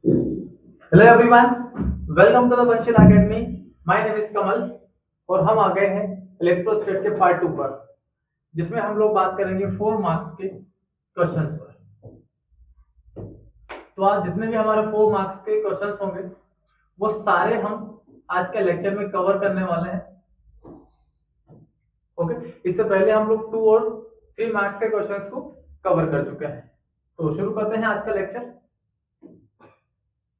Hello everyone, welcome to the Vanshil academy. My name is Kamal और हम आ गए हैं इलेक्ट्रोस्टेट के पार्ट 2 पर, जिसमें हम लोग बात करेंगे 4 मार्क्स के क्वेश्चंस पर। तो आज जितने भी हमारे 4 मार्क्स के क्वेश्चंस होंगे वो सारे हम आज के लेक्चर में कवर करने वाले हैं। ओके, इससे पहले हम लोग 2 और 3 मार्क्स के क्वेश्चंस को कवर कर चुके हैं। तो शुरू करते हैं आज का लेक्चर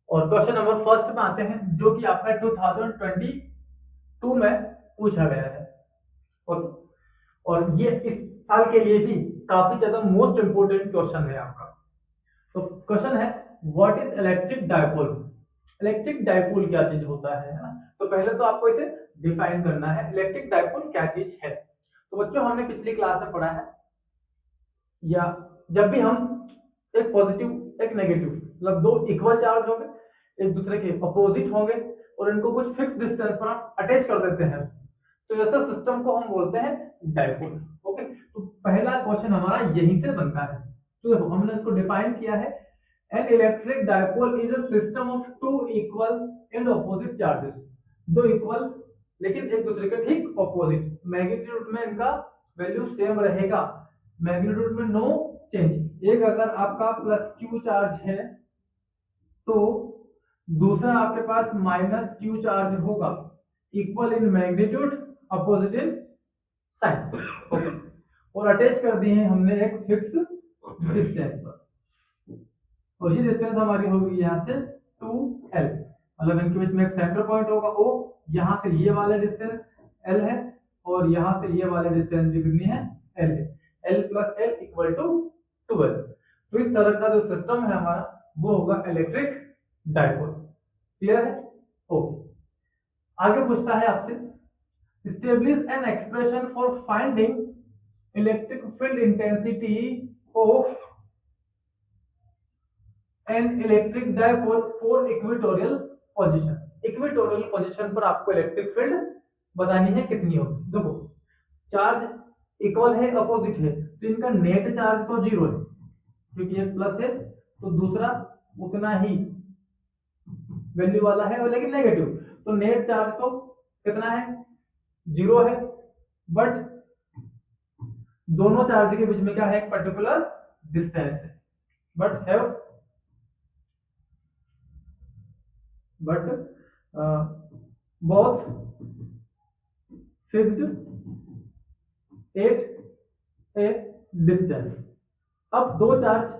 और क्वेश्चन नंबर फर्स्ट में आते हैं, जो कि आपका 2022 में पूछा गया है और ये इस साल के लिए भी काफी ज्यादा मोस्ट इंपोर्टेंट क्वेश्चन है आपका। तो क्वेश्चन है, what is electric dipole. Electric dipole क्या चीज होता है ना? तो पहले तो आपको इसे डिफाइन करना है, इलेक्ट्रिक डायपोल क्या चीज है। तो बच्चों, हमने पिछली क्लास में पढ़ा है, या जब भी हम एक पॉजिटिव एक नेगेटिव मतलब दो इक्वल चार्ज होंगे, एक दूसरे के अपोजिट होंगे और इनको कुछ फिक्स डिस्टेंस पर हम अटैच कर देते हैं, तो ऐसा सिस्टम को हम बोलते हैं डायपोल। ओके, तो पहला क्वेश्चन हमारा यहीं से बनता है। तो देखो, हमने इसको डिफाइन किया है, an electric dipole is a system of two equal and opposite charges. दो इक्वल लेकिन एक दूसरे के ठीक ऑपोजिट, मैग्नीट्यूड में इनका वैल्यू सेम रहेगा, मैग्नीट्यूड में नो चेंज। एक अगर आपका प्लस क्यू चार्ज है तो दूसरा आपके पास माइनस क्यू चार्ज होगा, equal in magnitude opposite in sign. और अटैच कर दिए हैं हमने एक फिक्स डिस्टेंस पर, और ये डिस्टेंस हमारी होगी यहाँ से 2l, मतलब इनके बीच में एक सेंटर पॉइंट होगा O। यहाँ से ये वाला डिस्टेंस l है और यहाँ से ये वाला डिस्टेंस भी कितनी है, l है। l plus l equal to 12। तो इस तरह का जो सिस्टम है हमारा वो होगा इलेक्ट्रिक डायपोल। क्लियर है? ओके, आगे पूछता है आपसे, establish an expression for finding electric field intensity of N electric dipole for equatorial position. Equatorial position पर आपको इलेक्ट्रिक फील्ड बतानी है कितनी होगी। देखो, चार्ज इक्वल है, अपोजिट है, तो इनका नेट चार्ज तो जीरो है क्योंकि ये प्लस है, तो दूसरा उतना ही वैल्यू वाला है, और लेकिन नेगेटिव, तो नेट चार्ज तो कितना है, जीरो है। बट दोनों चार्ज के बीच में क्या है, एक पर्टिकुलर डिस्टेंस है, but both fixed at a distance। अब दो चार्ज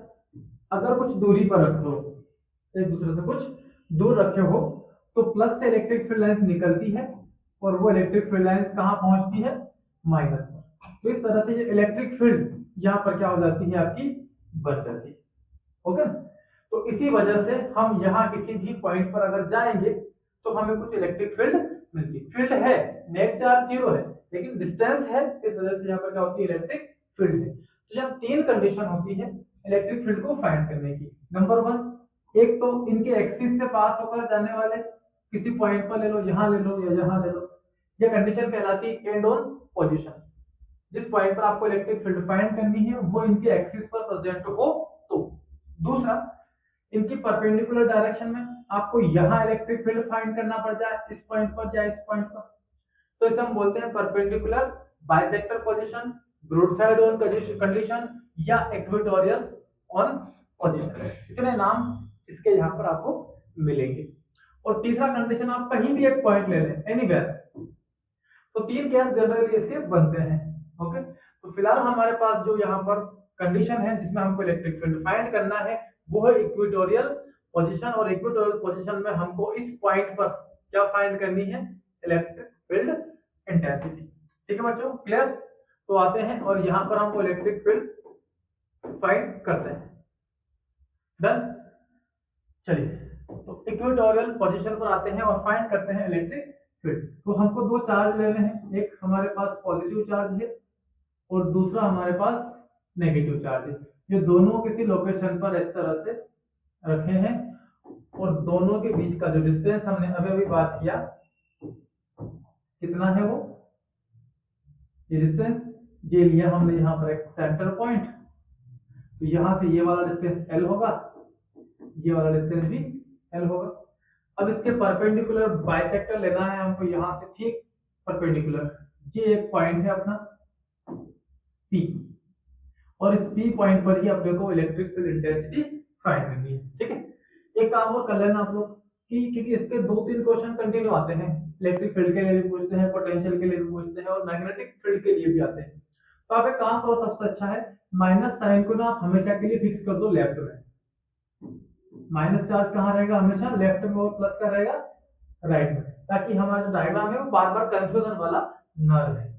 अगर कुछ दूरी पर रखे हो, एक दूसरे से कुछ दूर रखे हो, तो प्लस से इलेक्ट्रिक फील्ड लाइंस निकलती है और वो इलेक्ट्रिक फील्ड लाइंस कहाँ पहुंचती है, माइनस पर। तो इस तरह से ये इलेक्ट्रिक फील्ड यहाँ पर क्या हो जाती है, आपकी बन जाती है। ओके, तो इसी वजह से हम यहाँ किसी भी पॉइंट पर अगर जाएंगे तो हमें कुछ इलेक्ट्रिक फील्ड मिलती है। फील्ड है, नेट चार्ज जीरो है, लेकिन डिस्टेंस है, इस वजह से यहाँ पर क्या होती है, इलेक्ट्रिक फील्ड है। तो यहाँ तीन कंडीशन होती है इलेक्ट्रिक फील्ड को फाइंड करने की। नंबर वन, एक तो इनके एक्सिस से पास होकर जाने वाले किसी पॉइंट पर ले लो, यहाँ ले लो या यहाँ ले लो, यह कंडीशन कहलाती है एंड ऑन पोजीशन। जिस पॉइंट पर आपको इलेक्ट्रिक फील्ड फाइंड करनी है वो इनके एक्सिस पर प्रेजेंट हो तो। दूसरा, इनकी परपेंडिकुलर डायरेक्शन में आपको यहाँ इलेक्ट्रिक फील्ड फाइंड करना पड़ जाए, इस पॉइंट पर या इस पॉइंट पर, तो इसे हम बोलते हैं perpendicular bisector position, broadside on condition या इक्वेटोरियल ऑन पोजीशन। इतने नाम इसके यहाँ पर आपको मिलेंगे। और तीसरा कंडीशन, आप कहीं भी एक पॉइंट ले लें, एनीवेयर। तो तीन केस जनरली इसके बनते हैं। ओके, तो फिलहाल हमारे पास जो यहाँ पर कंडीशन है जिसमें हमको इलेक्ट्रिक फील्ड फाइंड करना है वो है इक्वेटोरियल पोजीशन, और इक्वेटोरियल पोजीशन में हमको इस पॉइंट पर क्या फाइंड करनी है, इलेक्ट्रिक फील्ड इंटेंसिटी। ठीक है बच्चों, क्लियर? तो आते हैं और यहाँ पर हमको इलेक्ट्रिक फील्ड फाइंड करते हैं। डन, चलिए, तो इक्वेटोरियल पोजीशन पर आते हैं और फाइंड करते हैं इलेक्ट्रिक फील्ड। तो हमको दो चार्ज लेने हैं, एक हमारे पास पॉजिटिव चार्ज है और दूसरा हमारे पास नेगेटिव चार्ज है। ये दोनों किसी लोकेशन पर इस तरह से रखे हैं और दोनों के बीच का जो डिस्टेंस हमने अभी अभी बात किया कितना है, वो ये डिस्टेंस ये लिया हमने यहाँ पर एक सेंटर पॉइंट, तो यहाँ से ये वाला डिस्टेंस L होगा, ये वाला डिस्टेंस भी L होगा। अब इसके परपेंडिकुलर बाइसेक्टर लेना है हमको, यहां से ठीक परपेंडिकुलर, ये एक पॉइंट है अपना P, और इस P पॉइंट पर ही अपने को इलेक्ट्रिक फील्ड इंटेंसिटी फाइंड करनी है। ठीक है, एक काम और कर लेना आप लोग कि क्योंकि इसके 2-3 क्वेश्चन कंटिन्यू आते हैं, इलेक्ट्रिक फील्ड के लिए भी पूछते हैं, पोटेंशियल के लिए भी पूछते हैं, और मैग्नेटिक फील्ड के लिए भी आते हैं। तो आप एक काम करो, सबसे अच्छा है माइनस साइन को ना आप हमेशा के लिए फिक्स कर दो लेफ्ट में। माइनस चार्ज कहाँ रहेगा, हमेशा लेफ्ट में, और प्लस का रहेगा राइट में, ताकि हमारा जो डायग्राम है वो बार बार कंफ्यूजन वाला ना रहे।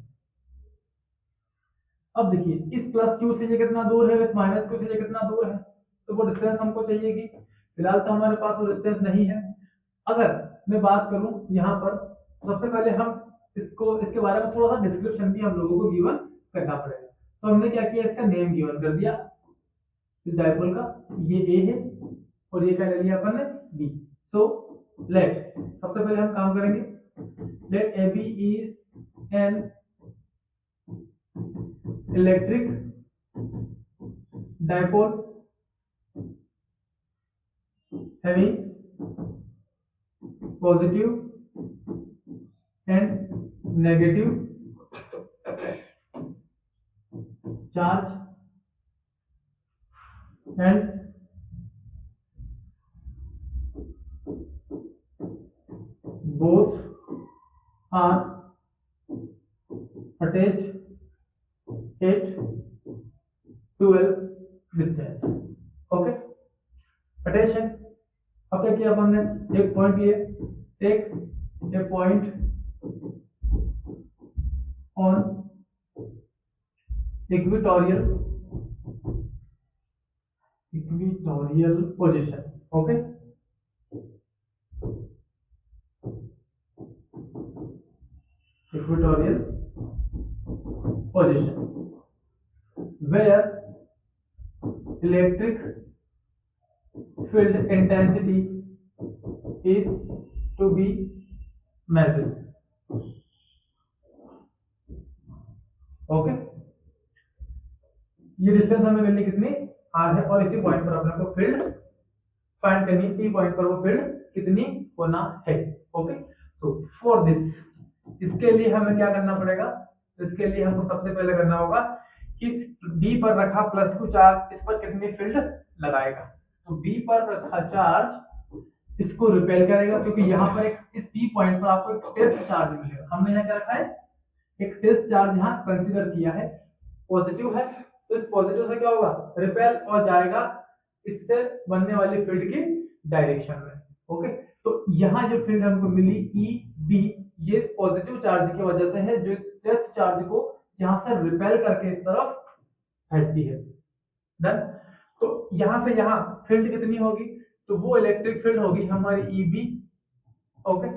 अब देखिए इस प्लस क्यू से ये कितना दूर है, इस माइनस क्यू से ये कितना दूर है, तो वो डिस्टेंस हमको चाहिएगी। फिलहाल तो हमारे पास वो डिस्टेंस नहीं है। अगर मैं बात करूं यहाँ पर, सबसे पहले हम इसको, इसके बारे में थोड़ा सा डिस्क्रिप्शन भी हम लोगों को गिवन करना पड़ेगा। तो हमने क्या किया, इसका नेम गिवन कर दिया इस डायपोल का, ये ए है और ये क्या ले लिया अपन ने, बी। सो लेट, सबसे पहले हम काम करेंगे, let A B is an electric dipole having positive and negative charge and both are attached at 12 distance. Okay, attention. अब क्या किया हमने, एक पॉइंट लिए, take a point on equatorial position. Okay, equatorial position where electric field intensity is to be measured. ओके, ये distance हमें मिलनी कितनी, r है, और इसी पॉइंट पर अपने को फील्ड फाइंड करनी, P पॉइंट पर वो फील्ड कितनी होना है। ओके, सो फॉर दिस, इसके लिए हमें क्या करना पड़ेगा, इसके लिए हमको सबसे पहले करना होगा कि B पर रखा प्लस Q चार्ज, इस पर कितनी फील्ड लगाएगा। तो B पर रखा चार्ज इसको रिपेल करेगा, क्योंकि यहाँ पर एक इस P पॉइंट पर आपको एक टेस्ट चार्ज मिलेगा। हमने यहाँ क्या रखा है, एक टेस्ट चार्ज यहाँ कंसीडर किया है, पॉजिटिव है, तो इस पॉजिटिव से क्या होगा, रिपेल हो जाएगा इससे बनने वाली फील्ड की डायरेक्शन में। ओके, तो यहाँ जो फील्ड हमको मिली ई बी, ये इस पॉजिटिव चार्ज की वजह से है, जो इस टेस्ट चार्ज को यहाँ से रिपेल करके इस तरफ भेजती है। डन। तो यहां से यहां फील्ड कितनी होगी, तो वो इलेक्ट्रिक फील्ड होगी हमारी ई बी। ओके,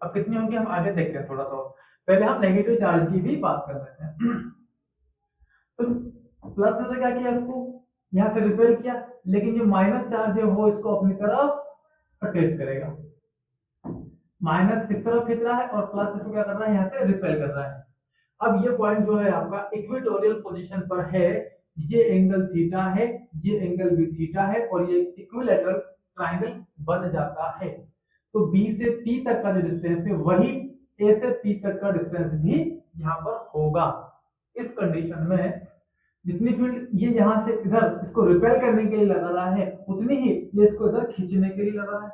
अब कितनी होगी हम आगे देखते हैं थोड़ा सा, पहले हम नेगेटिव चार्ज की भी बात कर लेते हैं। तो प्लस ने तो क्या किया, इसको यहां से रिपेल किया, लेकिन जो माइनस चार्ज है वो इसको अपनी तरफ अट्रैक्ट करेगा। माइनस इस तरफ खींच रहा है और प्लस इसको क्या कर रहा है, यहां से रिपेल कर रहा है। अब ये पॉइंट जो है आपका इक्वेटोरियल पोजीशन पर है, ये एंगल थीटा है, ये एंगल भी थीटा है, और ये इक्विलैटरल ट्रायंगल बन जाता है। तो B से P तक का जो डिस्टेंस है वही A से P तक का डिस्टेंस भी यहाँ पर होगा। इस कंडीशन में जितनी फील्ड ये यहाँ से इधर इसको रिपेल करने के लिए लगा रहा है, उतनी ही ये इसको इधर खींचने के लिए लगा रहा है।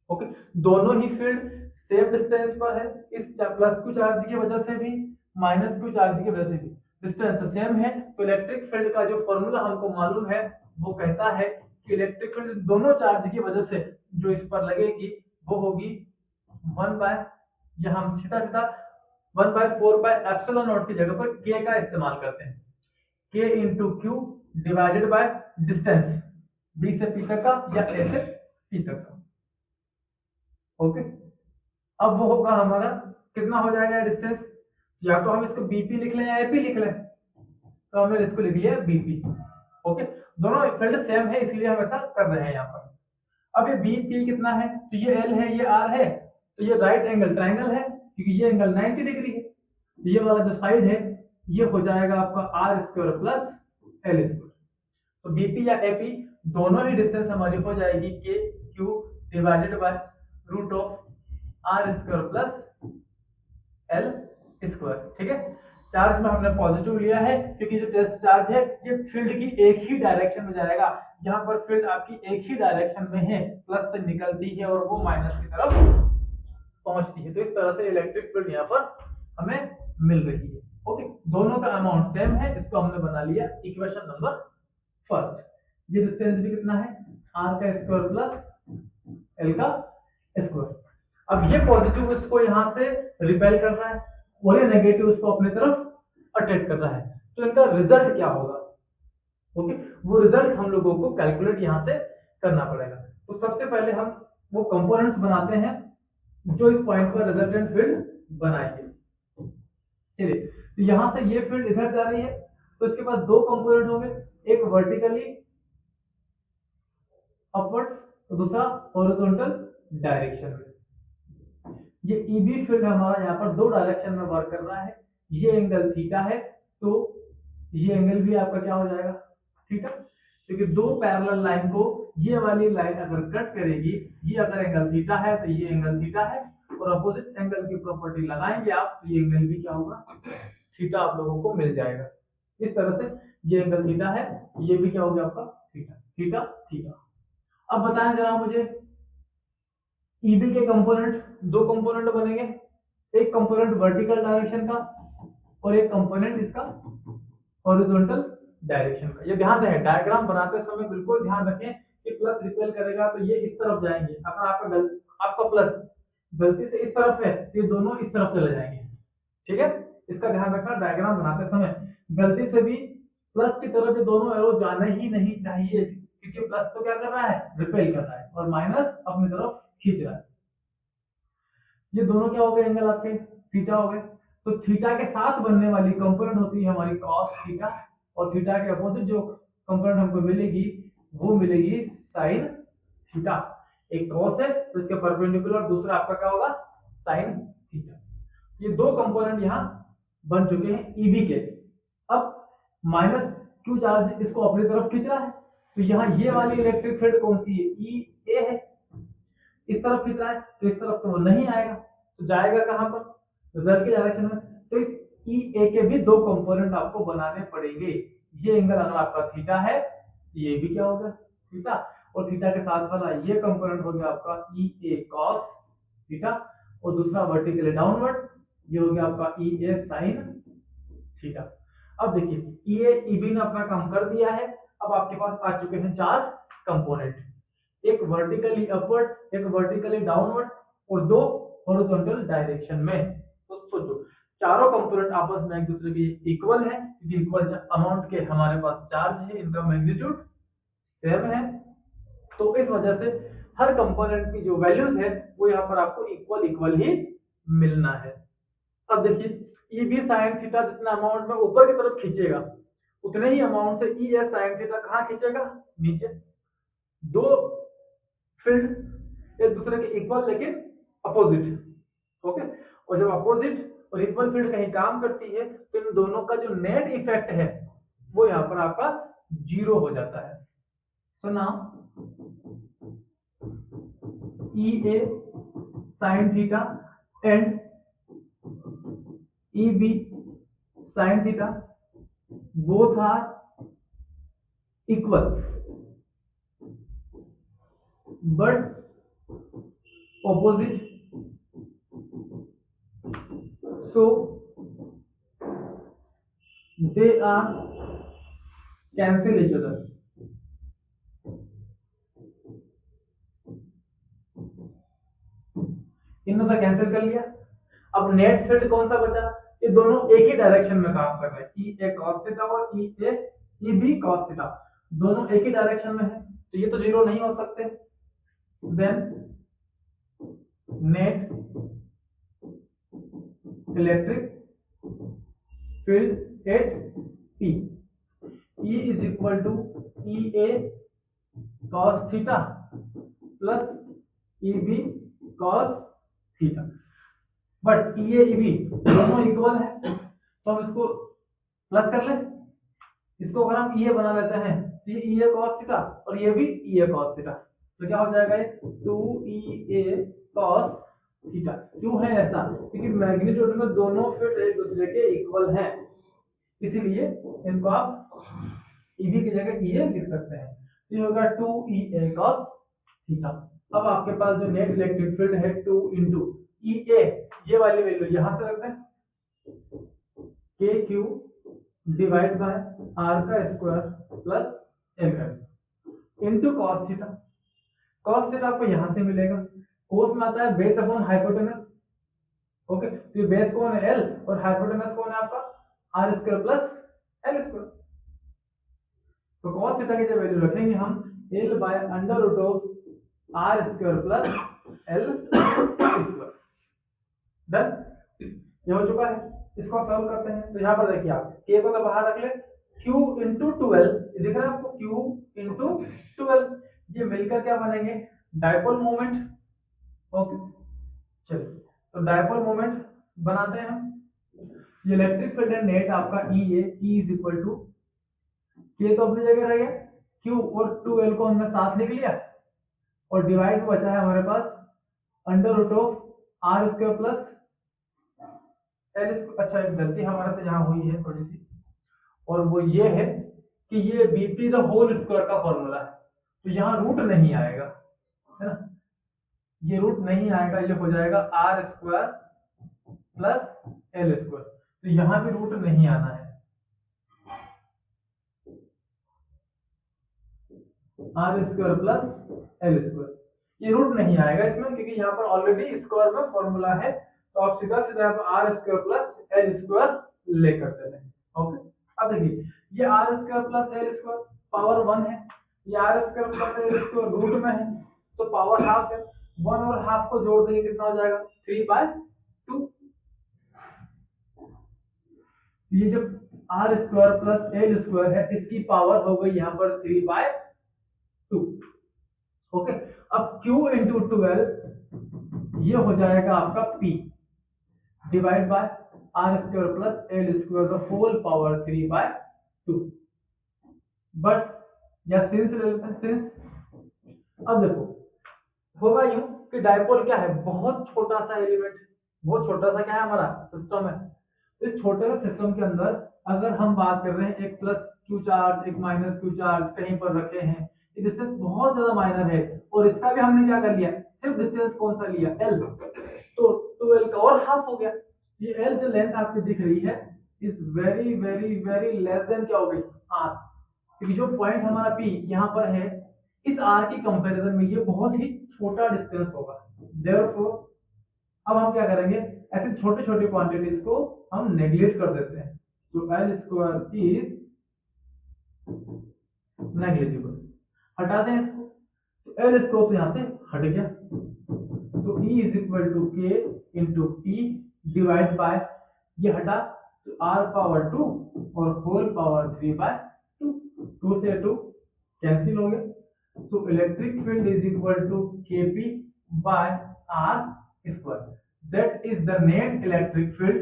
ओके, दोनों ही फील्ड सेम डिस्टेंस पर है, इस प्लस Q चार्ज की वजह से भी, माइनस Q चार्ज की वजह से भी डिस्टेंस सेम है। तो इलेक्ट्रिक फील्ड का जो फॉर्मूला हमको मालूम है वो कहता है कि इलेक्ट्रिक फील्ड दोनों चार्ज की वजह से जो इस पर लगेगी वो होगी 1 बाय, या हम सीधा सीधा 1/4 बाय एप्सिलॉन नॉट की जगह पर k का इस्तेमाल करते हैं, k into Q divided by distance B से P तक का या A से P तक का। ओके, अब वो होगा हमारा कितना हो जाएगा डिस्टेंस, या तो हम इसको BP लिख लें या AP लिख लें, तो हमने इसको लिख लिया BP। ओके, दोनों फील्ड सेम है इसलिए हम ऐसा कर रहे हैं यहाँ पर। अब ये BP कितना है, तो ये L है, ये R है, तो ये राइट एंगल ट्रायंगल है, क्योंकि ये एंगल 90 डिग्री है। ये वाला जो साइड है ये हो जाएगा आपका R² प्लस L²। तो BP या AP दोनों ही डिस्टेंस हमारी हो जाएगी K Q divided by root of R square plus L square. ठीक है, चार्ज में हमने पॉजिटिव लिया है क्योंकि जो टेस्ट चार्ज है ये फील्ड की एक ही डायरेक्शन में जाएगा। यहाँ पर फील्ड आपकी एक ही डायरेक्शन में है, प्लस से निकलती है और वो माइनस की तरफ पहुंचती है। तो इस तरह से इलेक्ट्रिक फील्ड यहाँ पर हमें मिल रही है। ओके, दोनों का अमाउंट सेम है, इसको हमने बना लिया इक्वेशन नंबर फर्स्ट। ये डिस्टेंस भी कितना है, आर का स्क्वायर प्लस एल का स्क्वायर। अब ये पॉजिटिव इसको यहां से रिपेल कर रहा है और ये नेगेटिव इसको अपनी तरफ अट्रैक्ट कर रहा है, तो इनका रिजल्ट क्या होगा? ओके, वो रिजल्ट हम लोगों को कैलकुलेट यहां से करना पड़ेगा। तो सबसे पहले हम वो कंपोनेंट्स बनाते हैं जो इस पॉइंट पर रिजल्टेंट फील्ड बनाएंगे। चलिए, तो यहां से ये फील्ड इधर जा रही है, तो इसके पास दो कंपोनेंट होंगे, एक वर्टिकली अपवर्ड और दूसरा हॉरिजॉन्टल डायरेक्शन में। ये ईबी फील्ड हमारा यहाँ पर दो डायरेक्शन में वर्क कर रहा है। ये एंगल थीटा है, तो ये एंगल भी आपका क्या हो जाएगा, थीटा। क्योंकि दो पैरेलल लाइन को ये वाली लाइन अगर कट करेगी, ये अगर एंगल थीटा है तो ये एंगल थीटा है, और अपोजिट एंगल की प्रॉपर्टी लगाएंगे आप तो ये एंगल भी क्या होगा, थीटा आप लोगों को मिल जाएगा। इस तरह से ये एंगल थीटा है, ये भी क्या हो गया आपका थीटा, थीटा थीटा। अब बताएं जरा मुझे, ईबी के कंपोनेंट, दो कंपोनेंट बनेंगे, एक कंपोनेंट वर्टिकल डायरेक्शन का और एक कंपोनेंट इसका हॉरिजॉन्टल डायरेक्शन का। ये ध्यान रहे, डायग्राम बनाते समय बिल्कुल ध्यान रखें कि प्लस रिपेल करेगा तो ये इस तरफ जाएंगे। अगर आपका प्लस गलती से इस तरफ है तो ये दोनों इस तरफ चले जाएंगे। ठीक है, इसका ध्यान रखना डायग्राम बनाते समय। गलती से भी प्लस की तरफ ये दोनों एरो जाना ही नहीं चाहिए, क्योंकि प्लस तो क्या कर रहा है, रिपेल कर रहा है, और माइनस अपनी तरफ खींच रहा है। ये दोनों क्या हो गए, एंगल आपके थीटा हो गए। तो थीटा के साथ बनने वाली कंपोनेंट होती है हमारी कॉस थीटा, और थीटा के अपोजिट जो कंपोनेंट हमको मिलेगी वो मिलेगी साइन थीटा। एक कॉस है तो इसके परपेंडिकुलर, दूसरा आपका क्या होगा, साइन थीटा। ये दो कंपोनेंट यहाँ बन चुके हैं ईबी के। अब माइनस क्यू चार्ज इसको अपनी तरफ खींच रहा है, तो यहाँ ये वाली इलेक्ट्रिक फील्ड कौन सी है, ई ए है, इस तरफ खींच रहा है, तो इस तरफ तो वो नहीं आएगा, तो जाएगा कहां पर, रिजल्ट की डायरेक्शन में। तो इस ई ए के भी दो कंपोनेंट आपको बनाने पड़ेंगे। ये एंगल अगर आपका थीटा है, ये भी क्या होगा, थीटा, और थीटा के साथ वाला ये कंपोनेंट हो गया आपका ई ए कॉस थीटा, और दूसरा वर्टिकली डाउनवर्ड ये हो गया आपका ई ए साइन थीटा। अब देखिए, ई ए ईबी ने अपना काम कर दिया है। अब आपके पास आ चुके हैं चार कंपोनेंट, एक वर्टिकली अपवर्ड, एक वर्टिकली डाउनवर्ड और दो हॉरिजॉन्टल डायरेक्शन में। तो सोचो, चारों कंपोनेंट आपस में एक दूसरे के इक्वल है, क्योंकि इक्वल अमाउंट के हमारे पास चार्ज है, इनका मैग्नीट्यूड सेम है। तो इस वजह से हर कंपोनेंट की जो वैल्यूज है वो यहाँ पर आपको इक्वल इक्वल ही मिलना है। अब देखिए, ई बी साइन थीटा जितना अमाउंट में ऊपर की तरफ खींचेगा, उतने ही अमाउंट से ई एस साइन थीटा कहाँ खींचेगा, नीचे। दो फील्ड एक दूसरे के इक्वल लेकिन अपोजिट। ओके, और जब अपोजिट और इक्वल फील्ड कहीं काम करती है तो इन दोनों का जो नेट इफेक्ट है वो यहाँ पर आपका जीरो हो जाता है। So now E A sine theta and E B sine theta both are equal, but opposite, so they are cancel each other. इनमें से कैंसिल कर लिया। अब नेट फील्ड कौन सा बचा, ये दोनों एक ही डायरेक्शन में काम कर रहे हैं, ई ए cos थीटा और ई बी cos थीटा, दोनों एक ही डायरेक्शन में है, तो ये तो जीरो नहीं हो सकते। then net electric field at P, E is equal to EA cos theta plus EB cos theta, but EA EB दोनों इक्वल है, तो हम इसको प्लस कर ले। इसको अगर हम EA बना लेते हैं तो ये EA cos थीटा और ये भी EA cos थीटा, तो क्या हो जाएगा ये 2EA cos थीटा। क्यों है ऐसा? क्योंकि मैग्नीट्यूड में दोनों फील्ड एक दूसरे के इक्वल हैं, इसीलिए इनको आप EB की जगह EA लिख सकते हैं। तो ये होगा 2EA cos थीटा। अब आपके पास जो नेट इलेक्ट्रिक फील्ड है 2 इंटू EA, ये वाली वैल्यू यहां से रख दें, KQ डिवाइड बाय R का स्क्वायर प्लस L का square into cos theta. cos theta आपको यहां से मिलेगा, कोस में आता है बेस अपॉन हाइपोटेनस। ओके, तो ये बेस कौन है? L, और हाइपोटेनस कौन है आपका? R square plus L square. तो cos थीटा की जो वैल्यू रखेंगे हम L बाय under root of R square plus L square. Done, ये हो चुका है। इसको सॉल्व करते हैं। तो यहाँ पर देखिए आप k को तो बाहर रख ले, q इंटू 12 दिख रहा है आपको, q इंटू 12, ये मिलकर क्या बनेंगे? Dipole moment. ओके, चलिए तो डायपोल मोमेंट बनाते हैं हम। ये इलेक्ट्रिक फील्ड है नेट आपका EA, E is equal to k तो अपनी जगह रह गया, q और 2l को हमने साथ लिख लिया, और डिवाइड बचा है हमारे पास under root of R square plus L square. अच्छा, एक गलती हमारे से यहाँ हुई है थोड़ी सी, और वो ये है कि ये BP द होल स्क्वायर का फॉर्मूला है, तो यहाँ रूट नहीं आएगा, है ना, ये रूट नहीं आएगा, ये हो जाएगा R square plus L square. तो यहाँ भी रूट नहीं आना है, R square plus L square, ये रूट नहीं आएगा इसमें, क्योंकि यहाँ पर ऑलरेडी स्क्वायर में फॉर्मूला है। तो आप सीधा सीधा यहाँ पर R square plus L square लेकर चले। ओके, अब देखिए ये R square plus L square power 1 है, ये R square plus L square root में है, तो पावर हाफ है। 1 और हाफ को जोड़ देंगे कितना हो जाएगा? 3/2। ये जो R square plus L square है, इसकी पावर हो गई यहाँ पर 3/2। ओके, अब Q इंटू 12 ये हो जाएगा आपका P divide by R square plus L square the whole power 3/2। But या सिंस ले लेते हैं, सिंस। अब देखो होगा यूं कि डायपोल क्या है? बहुत छोटा सा एलिमेंट, बहुत छोटा सा क्या है हमारा सिस्टम है। इस छोटे से सिस्टम के अंदर अगर हम बात कर रहे हैं एक प्लस क्यू चार्ज, एक माइनस क्यू चार्ज कहीं पर रखे हैं, ये डिस्टेंस बहुत ज्यादा माइनर है, और इसका भी हमने क्या कर लिया? सिर्फ डिस्टेंस कौन सा लिया? L, तो 2L का और हाफ हो गया। ये L जो लेंथ आपकी दिख रही है is very very very less than क्या हो गई? R, क्योंकि जो पॉइंट हमारा P यहाँ पर है, इस R की कंपैरिजन में ये बहुत ही छोटा डिस्टेंस होगा। देयरफॉर अब हम क्या करेंगे? ऐसे छोटे छोटे क्वांटिटीज को हम नेग्लेक्ट कर देते हैं। सो L स्क्वायर इज नेग्लिजिबल, हटा दें इसको, तो L स्क्वायर तो यहाँ से हट गया। तो E is equal to K into P divide by, ये हटा तो R पावर 2 और होल पावर 3/2, 2 से 2 कैंसिल हो गए। So electric field is equal to KP by R square, that is the net electric field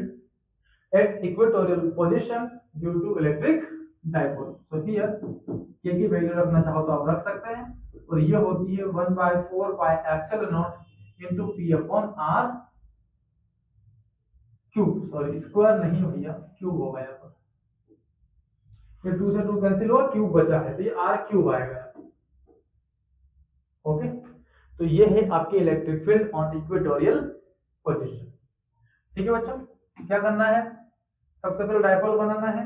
at equatorial position due to electric dipole. So here k की value रखना चाहो तो आप रख सकते हैं, और ये होती है 1/4 pi epsilon not into p upon r cube, sorry square नहीं भैया, क्यूब होगा यहाँ पर, ये 2 से 2 कैंसिल हुआ, क्यूब बचा है, तो ये r क्यूब आएगा। ओके, तो ये है आपकी electric field on equatorial position. ठीक है बच्चों, क्या करना है? सबसे पहले डायपोल बनाना है,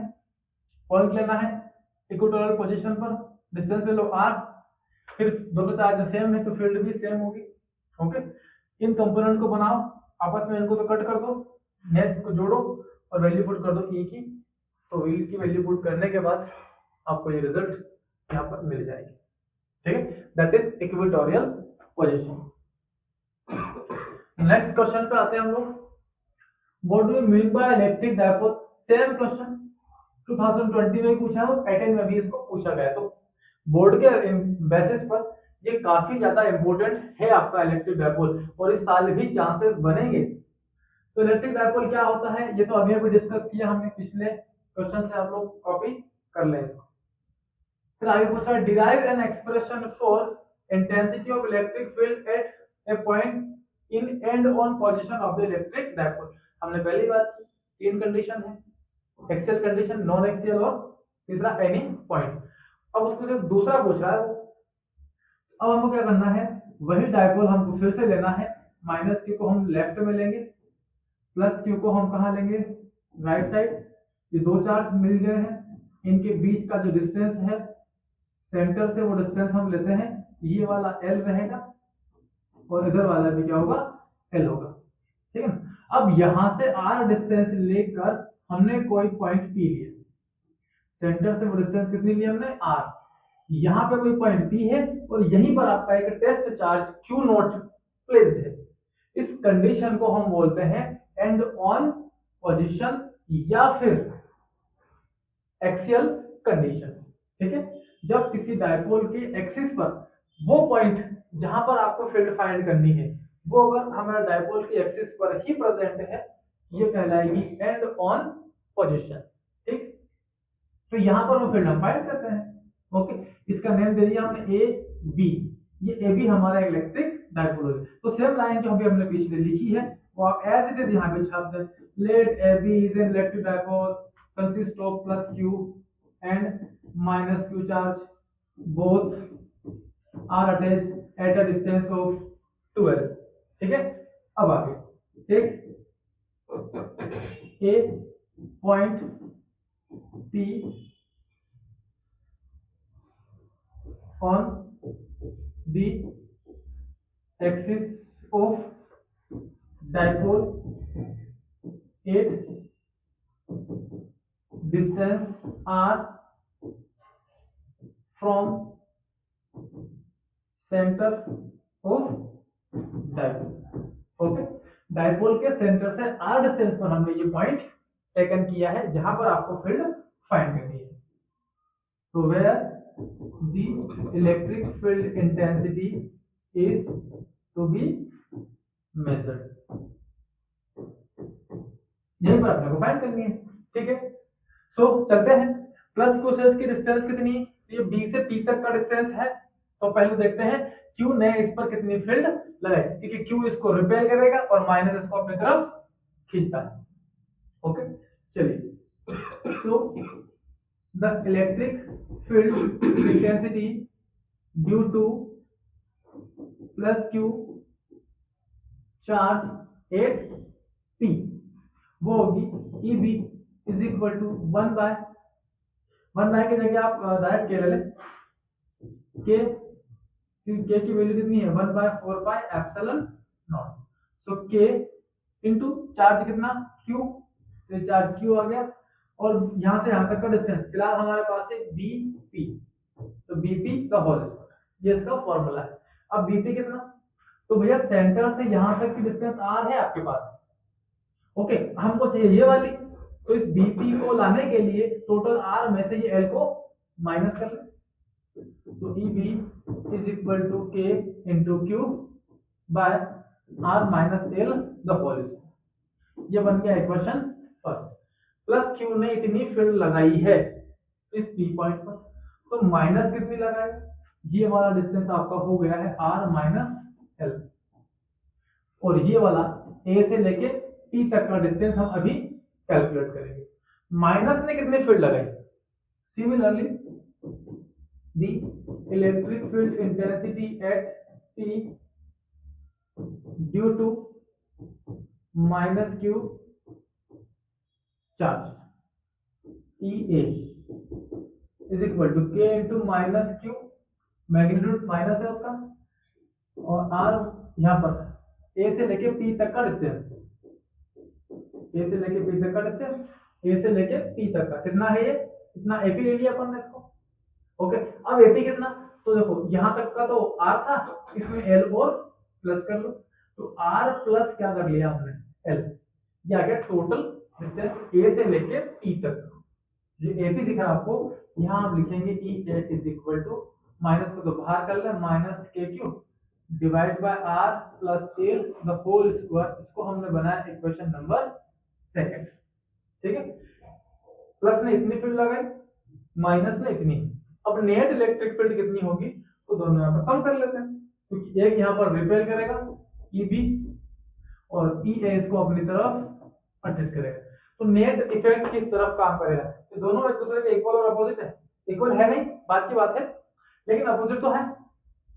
पॉइंट लेना है इक्वेटोरियल पोजीशन पर, डिस्टेंस ले लो r, फिर दोनों चार्ज सेम है तो फील्ड भी सेम होगी। ओके, इन कंपोनेंट को बनाओ, आपस में इनको तो कट कर दो, नेट को जोड़ो और वैल्यू पुट कर दो E की, तो E की वैल्यू पुट करने के बाद आपको ये रिजल्ट यहाँ पर मिल जाएगी। ठीक है, that is equatorial position. Next question पे आते हैं हम लोग। What do you mean by electric dipole? Same question 2020 में पूछा है, पैटर्न में भी इसको पूछा गया, तो बोर्ड के बेसिस पर ये काफी ज्यादा इंपॉर्टेंट है आपका इलेक्ट्रिक डायपोल, और इस साल भी चांसेस बनेंगे। तो इलेक्ट्रिक डायपोल क्या होता है ये तो अभी अभी डिस्कस किया हमने पिछले क्वेश्चन से, आप लोग कॉपी कर लें इसको। फिर आगे पूछा है derive an expression for intensity of electric field eight A point in and on position of the electric dipole. हमने पहली बात की, तीन कंडीशन है, एक्सियल कंडीशन, नॉन एक्सियल और तीसरा एनी पॉइंट। अब उसमें से दूसरा पूछ रहा है, अब हमको क्या करना है, वही डायपोल हमको फिर से लेना है, माइनस क्यू को हम लेफ्ट में लेंगे, प्लस क्यू को हम कहाँ लेंगे, राइट साइड। ये दो चार्ज मिल गए हैं, इनके बीच का जो डिस्टेंस है सेंटर से, वो डिस्टेंस हम लेते हैं, ये वाला L रहेगा और इधर वाला भी क्या होगा, L होगा, ठीक है ना। अब यहां से R डिस्टेंस लेकर हमने कोई पॉइंट P लिया, सेंटर से वो डिस्टेंस कितनी ली हमने, R। यहाँ पे कोई पॉइंट P है और यहीं पर आपका एक test charge Q not placed है। इस कंडीशन को हम बोलते हैं एंड ऑन पोजीशन या फिर एक्सियल कंडीशन, ठीक है। जब किसी डायपोल के एक्सिस पर वो पॉइंट जहां पर आपको फील्ड फाइंड करनी है, वो अगर हमारा डायपोल की एक्सिस पर ही प्रेजेंट है, ये कहलाएगी एंड ऑन पोजीशन, ठीक। तो यहां पर वो फील्ड हम फाइंड करते हैं, ओके। इसका नेम दे दिया हमने ए बी, ये ए बी हमारा इलेक्ट्रिक डायपोल है। तो सेम लाइन जो अभी हमने पिछले लिखी है वो आप एज इट इज यहाँ पे छाप दें, let A B is an electric dipole consist of plus Q and minus Q charge, both are attached at a distance of 12, ठीक है। अब आगे, ठीक, A point P on the axis of dipole at distance r from center of dipole, okay. Dipole के centre से r distance पर हमने ये पॉइंट टेकन किया है जहां पर आपको फील्ड फाइंड करनी है। So where the electric field intensity is to be measured, यही पर अपने को फाइंड करनी है, ठीक है। सो चलते हैं, प्लस क्यू से इसकी डिस्टेंस कितनी, ये बी से पी तक का डिस्टेंस है। तो पहले देखते हैं क्यू ने इस पर कितनी फील्ड लगाई, क्योंकि क्यू इसको रिपेल करेगा और माइनस इसको अपनी तरफ खींचता है, ओके। चलिए, सो the electric field intensity due to plus q charge at p वो होगी EB is equal to 1 by की जगह आप डायरेक्ट के ले लें, k की वैल्यू कितनी है, 1 by 4 pi epsilon not. So k into charge कितना q, तो चार्ज q आ गया और यहां से यहां तक का डिस्टेंस फिलहाल हमारे पास है BP, तो BP का होल स्क्वायर, ये इसका फॉर्मूला है। अब BP कितना, तो भैया सेंटर से यहां तक की डिस्टेंस R है आपके पास, ओके। हमको चाहिए ये वाली, तो इस BP को लाने के लिए टोटल R में से ये L को माइनस कर ले। So EB is equal to K into Q by R minus L the whole square, ये बन गया इक्वेशन फर्स्ट। प्लस क्यू ने इतनी फील्ड लगाई है इस पी पॉइंट पर, तो माइनस कितनी लगाए, ये वाला डिस्टेंस आपका हो गया है आर माइनस एल, और ये वाला ए से लेके पी तक का डिस्टेंस हम अभी कैलकुलेट करेंगे। माइनस ने कितनी फील्ड लगाई, similarly the electric field intensity at P due to minus Q charge EA is equal to K into minus Q, magnitude minus है उसका, और R यहाँ पर A से लेके P तक का डिस्टेंस, A से लेके P तक का डिस्टेंस, A से लेके P तक का कितना है, ये इतना AP ले लिया अपन ने इसको, ओके। अब AP कितना, तो देखो यहाँ तक का तो R था, इसमें L और प्लस कर लो, तो R प्लस क्या कर लिया हमने L, ये आ गया टोटल डिस्टेंस A से लेके P तक। जो AP दिख रहा है आपको, यहाँ आप लिखेंगे EA is equal to, minus को तो बाहर कर ले, minus K Q divide by R plus L the whole square, इसको हमने बनाया इक्वेशन नंबर सेकंड, ठीक है। प्लस ने इतनी फील्ड लगाई, माइनस ने इतनी, अब नेट इलेक्ट्रिक फील्ड कितनी होगी, तो दोनों यहाँ पर सम कर लेते हैं, क्योंकि एक यहाँ पर रिपेल करेगा EB और EA इसको अपनी तरफ अट्रैक्ट करेगा। तो नेट इफेक्ट किस तरफ काम करेगा? तो दोनों एक दूसरे के इक्वल और अपोजिट है। इक्वल है नहीं, बात की बात है, लेकिन अपोजिट तो है।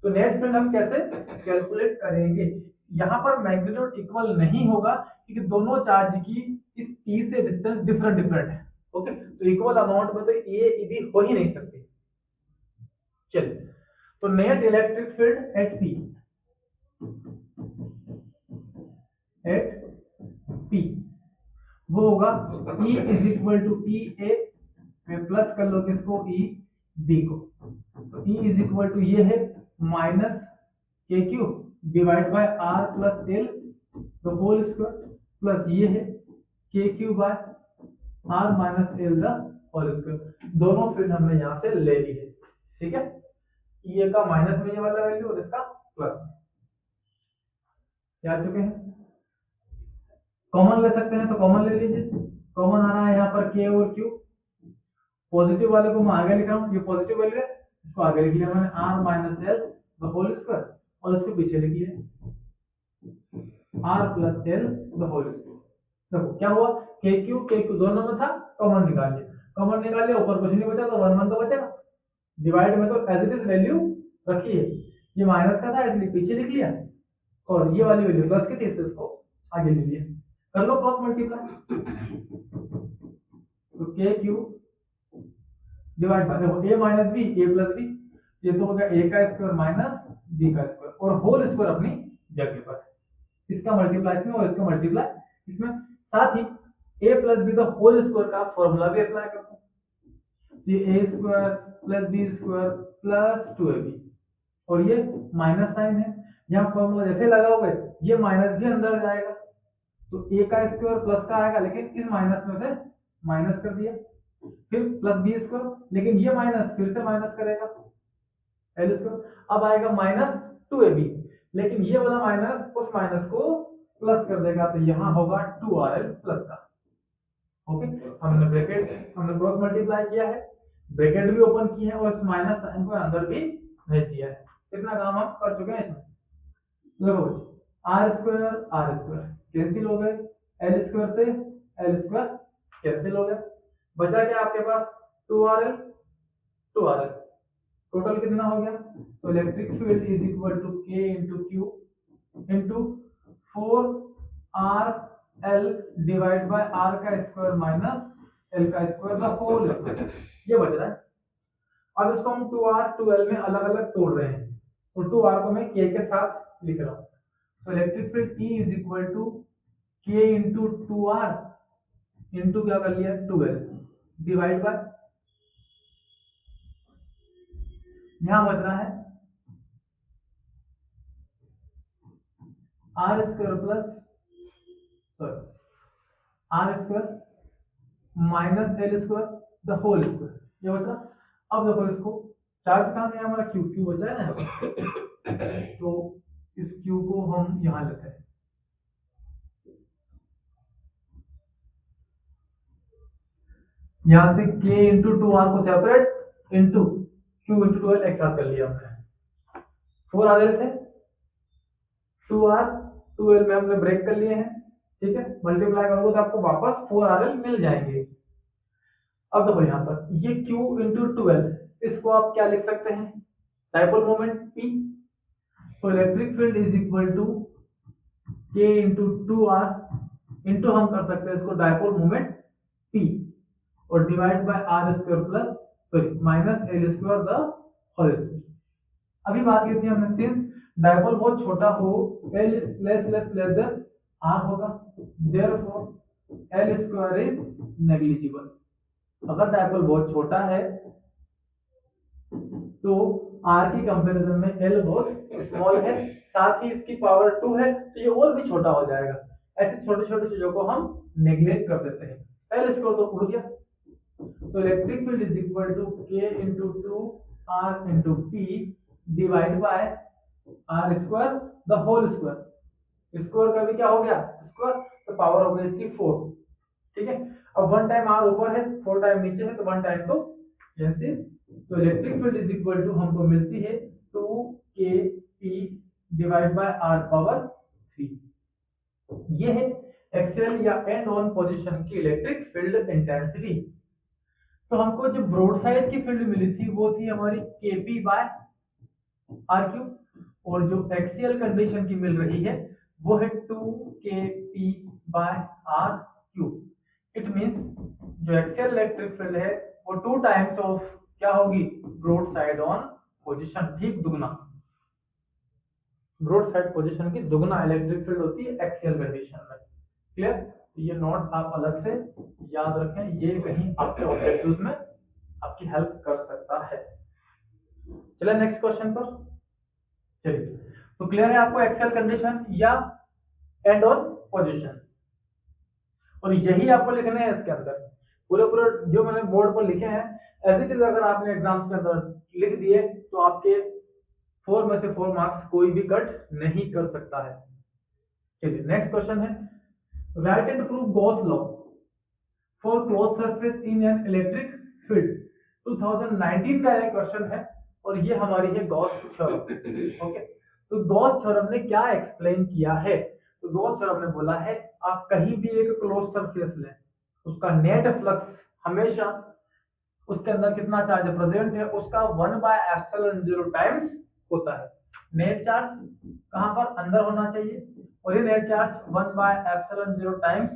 तो नेट फील्ड हम कैसे कैलकुलेट करेंगे? यहाँ पर मैग्नीट्यूड इक्वल नहीं होगा क्योंकि दोनों चार्ज की इस P से डिस्टेंस डिफरेंट है। ओके, तो इक्वल अमाउंट में तो ए बी हो ही नहीं सकती। चलिए, तो net electric field eight P वो होगा E इज इक्वल टू ई ए में प्लस कर लो किसको, ई बी को। तो E इज इक्वल टू ये है minus K Q divide by R plus L the whole square plus ये है K Q by R minus L the whole square. दोनों फील्ड हमने यहां से ले ली है, ठीक है। ये का माइनस में ये वाला वैल्यू और इसका प्लस में आ चुके हैं। कॉमन ले सकते हैं तो कॉमन ले लीजिए। कॉमन आ रहा है यहाँ पर के और क्यू। पॉजिटिव वाले को मैं आगे लिख रहा हूँ, ये पॉजिटिव वैल्यू है, इसको आगे लिख लिया मैंने R minus L the whole square और इसको पीछे लिखिए R plus L the whole square. देखो क्या हुआ, के क्यू दोनों में था, कॉमन निकाल लिया। कॉमन निकाल लिया, ऊपर कुछ नहीं बचा तो 1 1 तो बचेगा। डिवाइड में तो एज इट इज वैल्यू रखिए, ये माइनस का था इसलिए पीछे लिख लिया और ये वाली वैल्यू प्लस की थी इसलिए इसको आगे ले लिया। कर लो क्रॉस मल्टीप्लाई, तो के क्यू डिवाइड बाय देखो ए माइनस बी ए प्लस बी, ये तो हो गया ए का स्क्वायर माइनस बी का स्क्वायर और होल स्क्वायर अपनी जगह पर। इसका मल्टीप्लाई इसमें और इसका मल्टीप्लाई इसमें। साथ ही A plus B the whole square का फॉर्मूला भी अप्लाई करते हैं। ये A square plus B square plus 2ab और ये माइनस साइन है, यहाँ फॉर्मूला जैसे लगाओगे ये माइनस भी अंदर जाएगा तो ए का स्क्वायर प्लस का आएगा, लेकिन इस माइनस में से माइनस कर दिया, फिर प्लस बी स्क्वायर, लेकिन ये माइनस फिर से माइनस करेगा एल स्क्वायर, अब आएगा माइनस 2ab, लेकिन ये वाला माइनस उस माइनस को प्लस कर देगा तो यहाँ होगा 2rl प्लस का। ओके, हमने क्रॉस मल्टीप्लाई किया है, ब्रैकेट भी ओपन की है और इस माइनस साइन को अंदर भी भेज दिया है। इतना काम हम कर चुके हैं इसमें। देखो आर स्क्वायर कैंसिल हो गए, एल स्क्वायर से एल स्क्वायर कैंसिल हो गया, बचा क्या आपके पास 2rl टोटल कितना हो गया। तो electric field is equal to K into Q into 4rl divide by r का स्क्वायर माइनस l का स्क्वायर द होल स्क्वायर, ये बच रहा है। अब इसको हम 2r 2l में अलग अलग तोड़ रहे हैं, तो 2r को मैं k के साथ लिख रहा हूँ। तो electric field E is equal to k into 2r into क्या कर लिया 2l डिवाइड बाय, यहां बच रहा है R square plus R square minus L square the whole square, ये बच रहा। अब देखो इसको चार्ज कहां गया हमारा, क्यू बचा है ना, तो इस क्यू को हम यहां लेते हैं। यहां से k इंटू 2r को separate into q into 2l एक साथ कर लिया हमने। 4rl थे, 2r 2l में हमने ब्रेक कर लिए हैं, ठीक है। मल्टीप्लाई करोगे तो आपको वापस 4rl मिल जाएंगे। अब देखो यहाँ पर ये q इंटू 2l, इसको आप क्या लिख सकते हैं, डाइपोल मोमेंट p। तो electric field is equal to k into 2r into हम कर सकते हैं इसको डाइपोल मोमेंट p और divide by r square plus minus L square the whole square. अभी बात की थी हमने, सिंस डाइपोल बहुत छोटा हो l is less than r होगा, therefore l square is negligible. अगर डाइपोल बहुत छोटा है तो r की कंपैरिजन में l बहुत स्मॉल है, साथ ही इसकी पावर 2 है तो ये और भी छोटा हो जाएगा। ऐसे छोटे छोटे चीजों को हम नेग्लेक्ट कर देते हैं, l स्क्वायर तो उड़ गया। तो electric field is equal to k into 2r into p divide by r square the whole square. Square का भी क्या हो गया स्क्वायर, तो पावर हो गई इसकी 4, ठीक है। अब 1 टाइम r ऊपर है 4 टाइम नीचे है तो 1 टाइम तो कैंसिल। तो electric field is equal to हमको मिलती है 2kp divide by r power 3। ये है एक्सियल या एंड ऑन पोजीशन की इलेक्ट्रिक फील्ड इंटेंसिटी। तो हमको जो ब्रॉड साइड की फील्ड मिली थी वो थी हमारी kp बाय r क्यूब, और जो एक्सियल कंडीशन की मिल रही है वो है 2kp by r cube. It means जो एक्सियल इलेक्ट्रिक फील्ड है वो 2 टाइम्स ऑफ क्या होगी, ब्रॉड साइड ऑन पोजीशन, ठीक दुगना। ब्रॉड साइड पोजीशन की दुगना इलेक्ट्रिक फील्ड होती है एक्सियल कंडीशन में। क्लियर? ये नोट आप अलग से याद रखें, ये कहीं आपके ऑब्जेक्टिव्स में आपकी हेल्प कर सकता है। चलिए नेक्स्ट क्वेश्चन पर चलिए। तो क्लियर है आपको एक्सियल कंडीशन या एंड ऑन पोजीशन, और यही आपको लिखने हैं इसके अंदर। पूरे पूरे जो मैंने बोर्ड पर लिखे हैं एज इट इज अगर आपने एग्जाम्स के अंदर लिख दिए तो आपके 4 में से 4 मार्क्स कोई भी कट नहीं कर सकता है। चलिए नेक्स्ट क्वेश्चन है, right and prove Gauss law for close surface in an electric field. 2019 का एक क्वेश्चन है और ये हमारी है गॉस थ्योरम। ओके, तो गॉस थ्योरम ने क्या एक्सप्लेन किया है? तो गॉस थ्योरम ने बोला है आप कहीं भी एक क्लोज सरफेस लें, उसका नेट फ्लक्स हमेशा उसके अंदर कितना चार्ज प्रेजेंट है उसका 1/ε0 टाइम्स होता है। नेट चार्ज कहां पर अंदर होना चाहिए, और ये नेट चार्ज 1/ε0 टाइम्स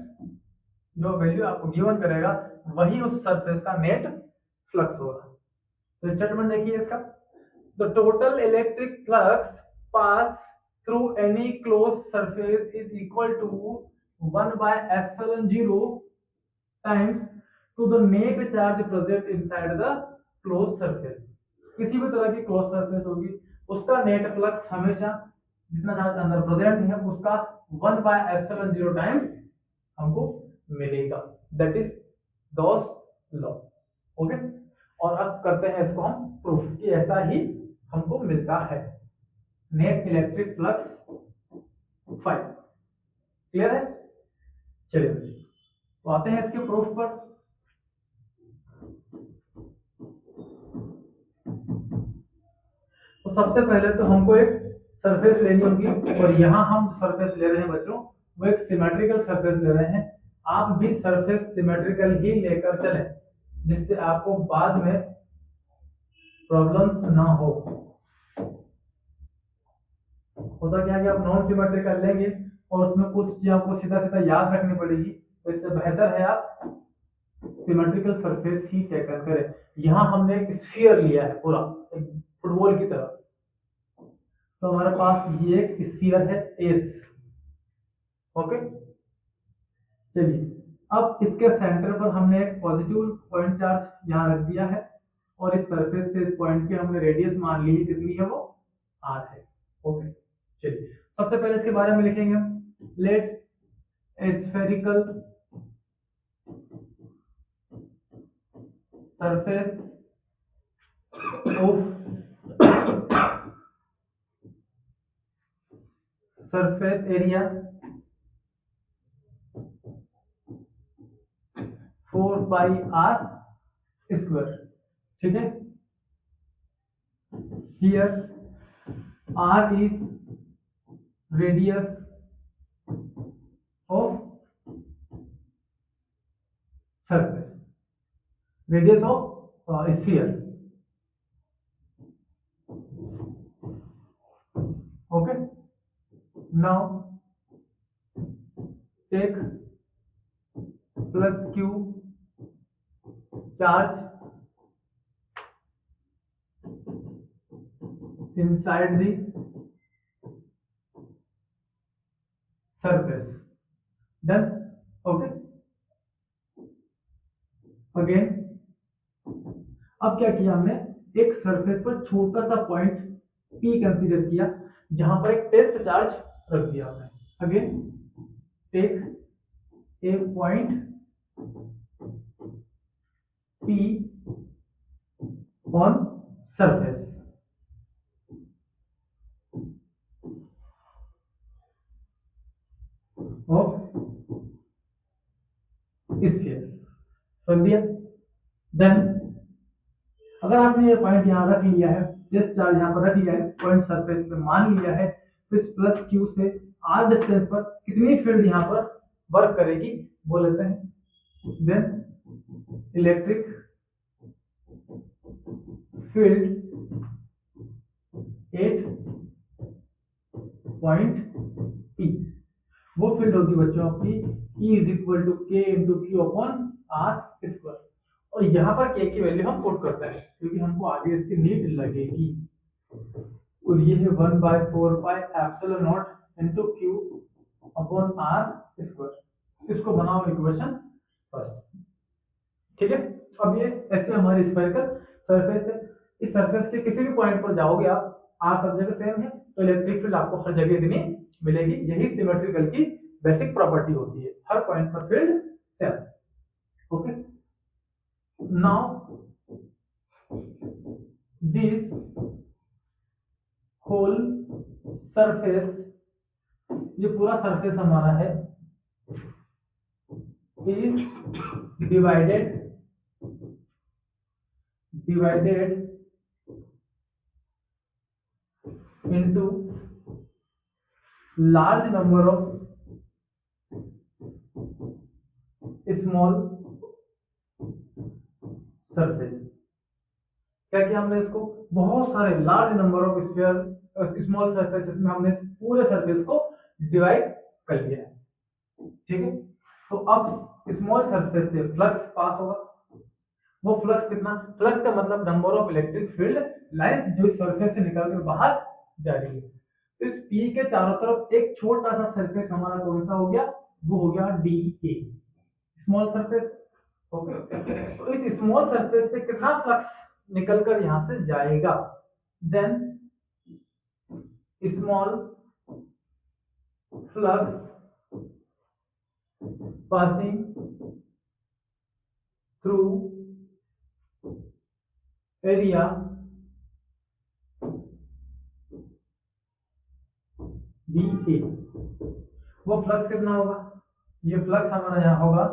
जो वैल्यू आपको गिवन करेगा वही उस सरफेस का नेट फ्लक्स होगा। तो स्टेटमेंट देखिए इसका, the total electric flux pass through any close surface is equal to 1/ε0 times to the net charge present inside the close surface. किसी भी तरह की क्लोज सरफेस होगी उसका नेट फ्लक्स हमेशा जितना चार्ज अंदर प्रेजेंट है उसका 1/ε0 टाइम्स हमको मिलेगा। That is Gauss law. Okay, और अब करते हैं इसको हम प्रूफ कि ऐसा ही हमको मिलता है। Net electric flux 5। क्लियर है? चलिए तो आते हैं इसके प्रूफ पर। तो सबसे पहले तो हमको एक सरफेस लेनी होगी, और यहां हम सरफेस ले रहे हैं बच्चों वो एक सिमेट्रिकल सरफेस ले रहे हैं। आप भी सरफेस सिमेट्रिकल ही लेकर चलें जिससे आपको बाद में प्रॉब्लम्स ना हो। होता क्या है कि आप नॉन सिमेट्रिकल लेंगे और उसमें कुछ चीजें आपको सीधा सीधा याद रखनी पड़ेगी, तो इससे बेहतर है आप सिमेट्रिकल सरफेस ही टेकन करें। यहां हमने एक स्फीयर लिया है पूरा एक फुटबॉल की तरह, तो हमारे पास ये एक स्फीयर है एस। ओके, चलिए अब इसके सेंटर पर हमने एक पॉजिटिव पॉइंट चार्ज यहाँ रख दिया है, और इस सरफेस से इस पॉइंट की हमने रेडियस मान ली है, कितनी है वो आर है। ओके, चलिए सबसे पहले इसके बारे में लिखेंगे हम, let a spherical surface of surface area 4πr square. ठीक है, here r is radius of surface, radius of sphere. Okay, now take plus q charge inside the surface. Done? Okay. Again, अब क्या किया हमने, एक सरफेस पर छोटा सा पॉइंट P कंसीडर किया जहां पर एक टेस्ट चार्ज रख दिया हमने। Again take a point P on surface of sphere, रख दिया। देन अगर आप हमने ये पॉइंट यहाँ रख लिया है, टेस्ट चार्ज यहाँ पर रख लिया है, पॉइंट सरफेस पे मान लिया है, तो इस प्लस क्यू से आर डिस्टेंस पर कितनी फील्ड यहाँ पर वर्क करेगी वो लेते हैं। Then electric field at point P, वो फील्ड होगी बच्चों आपकी E is equal to K into Q upon R square. और यहाँ पर के की वैल्यू हम पुट करते हैं क्योंकि हमको आगे इसकी नीड लगेगी। और ये है 1/4 pi epsilon not into Q upon R square. इसको बनाओ इक्वेशन फर्स्ट, ठीक है। अब ये ऐसे हमारी स्फेरिकल सरफेस है, इस सरफेस के किसी भी पॉइंट पर जाओगे आप, आर सब जगह सेम है, तो इलेक्ट्रिक फील्ड आपको हर जगह इतनी मिलेगी। यही सिमेट्रिकल की बेसिक प्रॉपर्टी होती है, हर पॉइंट पर field same. Okay, now this whole surface, ये पूरा सरफेस हमारा है, is divided into large number of small surface। क्या किया हमने इसको, बहुत सारे large number of small surfaces में हमने पूरे सरफेस को डिवाइड कर लिया है, ठीक है। तो अब स्मॉल सरफेस से फ्लक्स पास होगा, वो फ्लक्स कितना, फ्लक्स का मतलब number of electric field lines जो इस सरफेस से निकलकर बाहर जा रही है। तो इस P के चारों तरफ एक छोटा सा सरफेस हमारा कौन सा हो गया, वो हो गया DA, स्मॉल सरफेस। ओके, तो इस स्मॉल सरफेस से कितना फ्लक्स निकलकर यहां से जाएगा, then small flux passing through area BA, वो फ्लक्स कितना होगा, ये फ्लक्स हमारा यहां होगा,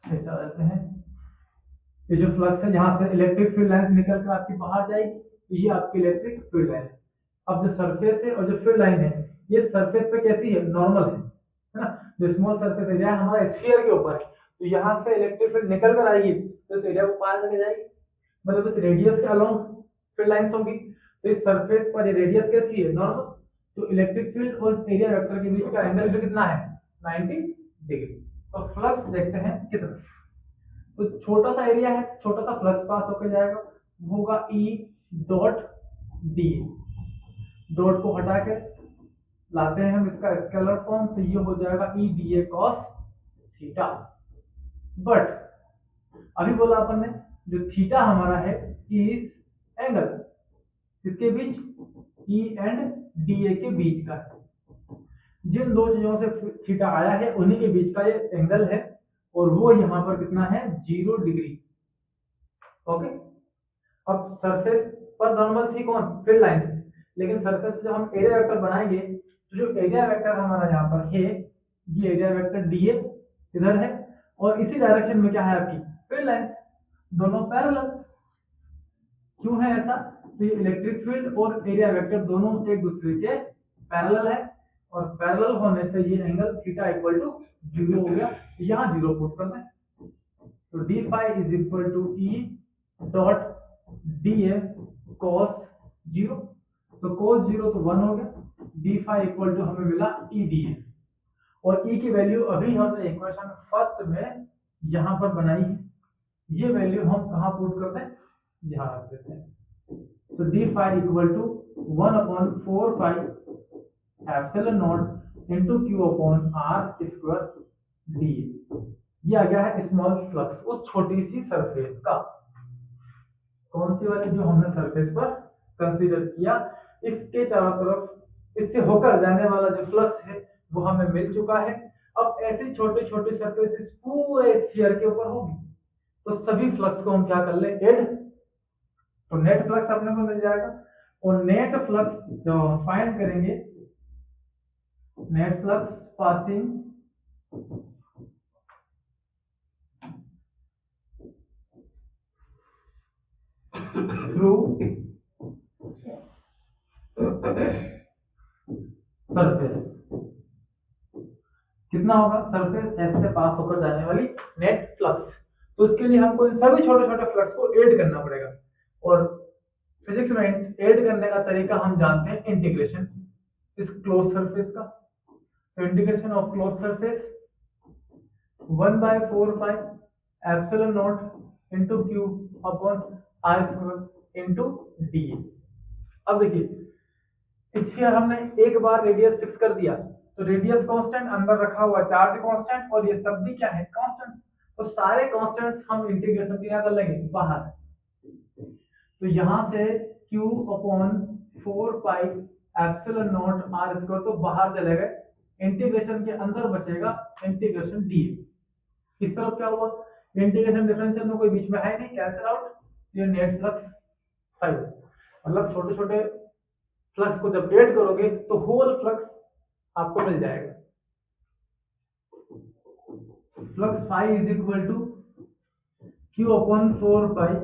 ऐसा रहते हैं, ये जो फ्लक्स है जहां से इलेक्ट्रिक फील्ड लाइंस निकल कर आपकी बाहर जाएगी, तो ये आपकी इलेक्ट्रिक फील्ड लाइन है। अब जो सरफेस है और जो फील्ड लाइन है, ये सरफेस पे कैसी है, नॉर्मल है ना। जो स्मॉल सरफेस एरिया है हमारा स्फीयर के ऊपर है, तो यहाँ से इलेक्ट्रिक फील्ड निकल कर आएगी तो इस एरिया को पार करके जाएगी, मतलब इस रेडियस के अलोंग फील्ड लाइंस होगी। तो इस सरफेस पर ये रेडियस कैसी है, नॉर्मल, तो इलेक्ट्रिक फील्ड और एरिया वेक्टर के बीच का एंगल भी कितना है, 90 डिग्री। तो फ्लक्स देखते हैं कितना, तो छोटा सा एरिया है, छोटा सा फ्लक्स पास होकर जाएगा, वो होगा E डॉट डी, डॉट को हटा के लाते हैं हम इसका स्केलर फॉर्म, तो ये हो जाएगा E dA cos theta. But अभी बोला अपन ने जो थीटा हमारा है इस एंगल किसके बीच, E एंड DA के बीच का है। जिन दो चीजों से थीटा आया है उन्हीं के बीच का ये एंगल है, और वो यहाँ पर कितना है, 0 डिग्री। ओके, अब सरफेस पर नॉर्मल थी कौन, फील्ड लाइंस, लेकिन सरफेस पे जब हम एरिया वेक्टर बनाएंगे तो जो एरिया वेक्टर हमारा यहाँ पर है, ये एरिया वेक्टर DA इधर है, और इसी डायरेक्शन में क्या है आपकी फील्ड लाइंस, दोनों पैरेलल। क्यों है ऐसा, तो ये इलेक्ट्रिक फील्ड और एरिया वेक्टर दोनों एक दूसरे के पैरेलल है, और पैरेलल होने से ये एंगल थीटा इक्वल टू 0 हो गया, यहाँ 0 पुट करना है। तो d phi is equal to E dot DA cos 0, तो cos 0 तो 1 हो गया, d phi इक्वल टू हमें मिला E dA, और E की वैल्यू अभी हमने इक्वेशन फर्स्ट में यहां पर बनाई है, ये वैल्यू हम कहां पुट करते हैं, यहां रख देते हैं। So d phi equal to 1/4 pi epsilon not into q upon r square dA। ये आ गया है स्मॉल फ्लक्स उस छोटी सी सरफेस का, कौन सी वाली, जो हमने सरफेस पर कंसीडर किया। इसके चारों तरफ इससे होकर जाने वाला जो फ्लक्स है वो हमें मिल चुका है। अब ऐसी छोटे छोटे सरफेसेस पूरे स्फीयर के ऊपर होगी, तो सभी फ्लक्स को हम क्या कर ले, ऐड, तो नेट फ्लक्स अपने को मिल जाएगा। और नेट फ्लक्स जो हम फाइंड करेंगे, net flux passing through surface कितना होगा, सरफेस एस से पास होकर जाने वाली नेट फ्लक्स। तो इसके लिए हमको इन सभी छोटे छोटे फ्लक्स को ऐड करना पड़ेगा, और फिजिक्स में ऐड करने का तरीका हम जानते हैं इंटीग्रेशन इस क्लोज सरफेस का। तो integration of close surface 1/4 pi epsilon not into q upon r square into d। अब देखिए स्फीयर हमने एक बार रेडियस फिक्स कर दिया, तो रेडियस कांस्टेंट, अंदर रखा हुआ चार्ज कांस्टेंट, और ये सब भी क्या है, कांस्टेंट्स। तो सारे कांस्टेंट्स हम इंटीग्रेशन के क्या कर लेंगे, बाहर। तो यहां से q upon 4 pi epsilon naught r square तो बाहर चले गए, इंटीग्रेशन के अंदर बचेगा इंटीग्रेशन d। इस तरफ क्या हुआ, इंटीग्रेशन डिफरेंशियल में कोई बीच में है नहीं, कैंसिल आउट, ये नेट फ्लक्स 5। मतलब छोटे छोटे फ्लक्स को जब ऐड करोगे तो होल फ्लक्स आपको मिल जाएगा। Flux phi is equal to q upon 4 pi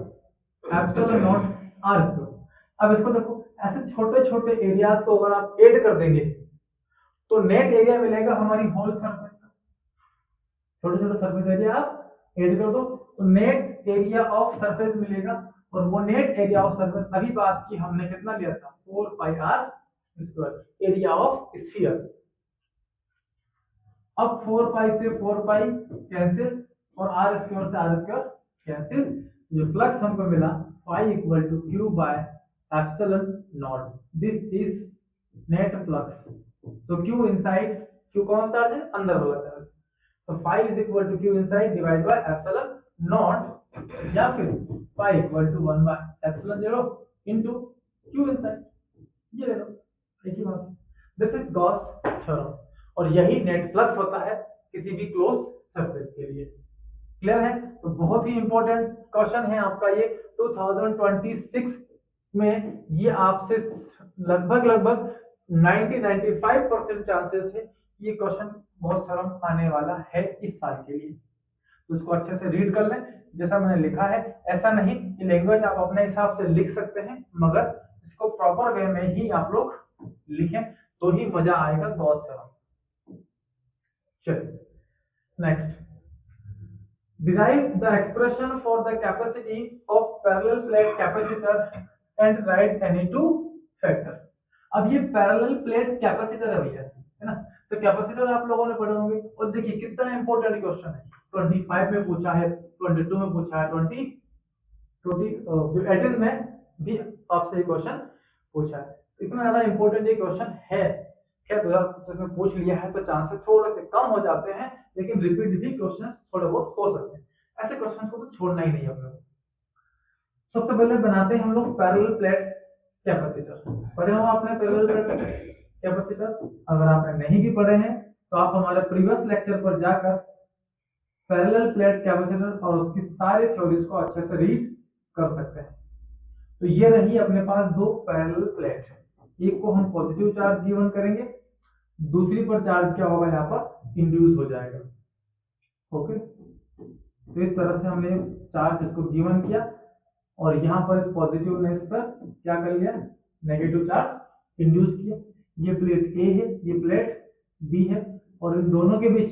epsilon naught r square. अब इसको देखो, ऐसे छोटे छोटे एरियाज को अगर आप ऐड कर देंगे तो नेट एरिया मिलेगा हमारी होल सरफेस का। छोटे छोटे सरफेस एरिया आप ऐड कर दो तो नेट एरिया ऑफ सरफेस मिलेगा, और वो नेट एरिया ऑफ सरफेस अभी बात की हमने कितना लिया था, 4 pi r square area of sphere. अब 4 पाई से 4 पाई कैंसिल, और r स्क्वायर से r स्क्वायर कैंसिल। जो फ्लक्स हमको मिला phi equal to q by epsilon naught, this is net flux. So q inside, q कौन सा चार्ज है, अंदर वाला charge. So phi is equal to q inside divide by epsilon naught, या फिर phi equal to 1 by epsilon 0 into q inside. ये ले लो, एक ही बात। दिस इज गॉस थ्योरम, और यही नेट फ्लक्स होता है किसी भी क्लोज सरफेस के लिए। क्लियर है? तो बहुत ही इंपॉर्टेंट क्वेश्चन है आपका ये 2026 में। ये आपसे लगभग 90-95% चांसेस है ये क्वेश्चन बहुत थ्योरम आने वाला है इस साल के लिए। तो उसको अच्छे से रीड कर लें जैसा मैंने लिखा है। ऐसा नहीं कि लैंग्वेज आप अपने हिसाब से लिख सकते हैं, मगर इसको प्रॉपर वे में ही आप लोग लिखें तो ही मजा आएगा गॉस थ्योरम। चलिए next, derive the expression for the capacity of parallel plate capacitor and write any two factor। अब ये पैरेलल प्लेट कैपेसिटर है भैया, है ना। तो कैपेसिटर आप लोगों ने पढ़े होंगे, और देखिए कितना इंपॉर्टेंट क्वेश्चन है। 25 में पूछा है, 22 में पूछा है, 18 में भी आपसे ये क्वेश्चन पूछा है। इतना ज्यादा इंपॉर्टेंट ये क्वेश्चन है। खैर 2025 में पूछ लिया है तो चांसेस थोड़े से कम हो जाते हैं, लेकिन रिपीट भी क्वेश्चंस थोड़े बहुत हो सकते हैं। ऐसे क्वेश्चंस को तो छोड़ना ही नहीं हम लोग। सबसे पहले बनाते हैं हम लोग पैरेलल प्लेट कैपेसिटर। पढ़े हो आपने पैरेलल प्लेट कैपेसिटर? अगर आपने नहीं भी पढ़े हैं तो आप हमारे प्रीवियस लेक्चर पर जाकर पैरेलल प्लेट कैपेसिटर और उसकी सारी थ्योरीज को अच्छे से रीड कर सकते हैं। तो ये रही अपने पास दो पैरेलल प्लेट, एक को हम पॉजिटिव चार्ज गिवन करेंगे, दूसरी पर चार्ज क्या होगा, यहाँ पर इंड्यूस हो जाएगा। ओके, तो इस तरह से हमने चार्ज इसको गिवन किया, और यहाँ पर इस पॉजिटिवनेस पर क्या कर लिया, नेगेटिव चार्ज इंड्यूस किया। ये प्लेट ए है, ये प्लेट बी है, और इन दोनों के बीच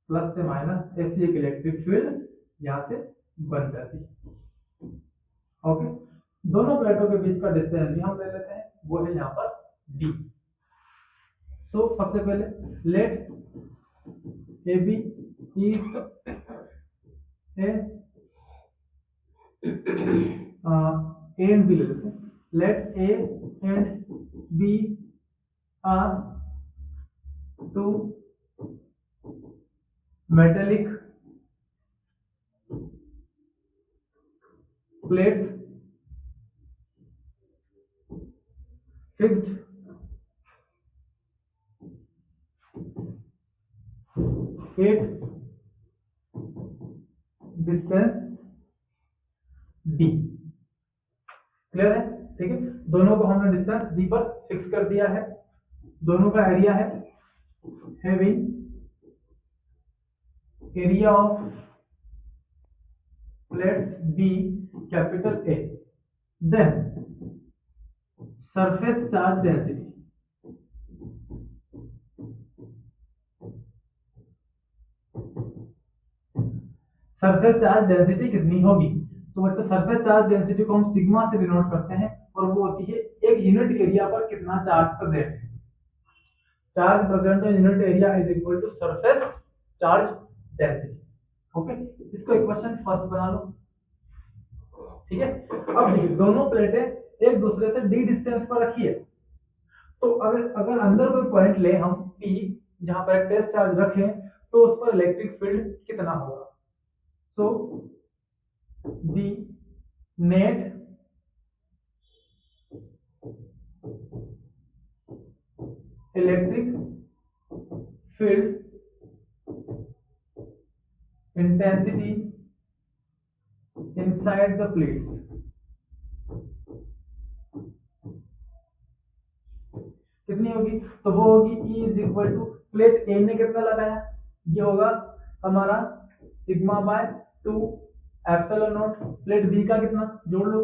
प्लस से माइनस ऐसी एक इलेक्ट्रिक फील्ड यहाँ से बन जाती है। ओके, दोनों प्लेटों के बीच का डिस्टेंस भी हम ले लेते हैं, वो है यहाँ पर d। सो सबसे पहले let A B is A and B ले लेते हैं। Let A and B are two metallic plates fixed at distance d। Clear है? ठीक है, दोनों को हमने डिस्टेंस d पर फिक्स कर दिया है। दोनों का एरिया है having area of plates B capital A, then surface charge density, surface charge density कितनी होगी? तो बच्चों सरफेस चार्ज डेंसिटी को हम सिग्मा से डिनोट करते हैं और वो होती है एक यूनिट एरिया पर कितना चार्ज प्रेजेंट है। Charge present in unit area is equal to surface charge density. Okay, इसको इक्वेशन फर्स्ट बना लो। ठीक है, अब देखिए दोनों प्लेटें एक दूसरे से डी डिस्टेंस पर रखी है, तो अगर अंदर कोई पॉइंट ले हम P, जहां पर एक टेस्ट चार्ज रखें, तो उस पर इलेक्ट्रिक फील्ड कितना होगा? So the net electric field intensity inside the plates कितनी होगी? तो वो होगी E is equal to plate A ने कितना लगाया, ये होगा हमारा sigma by 2 epsilon naught, plate B का कितना जोड़ लो,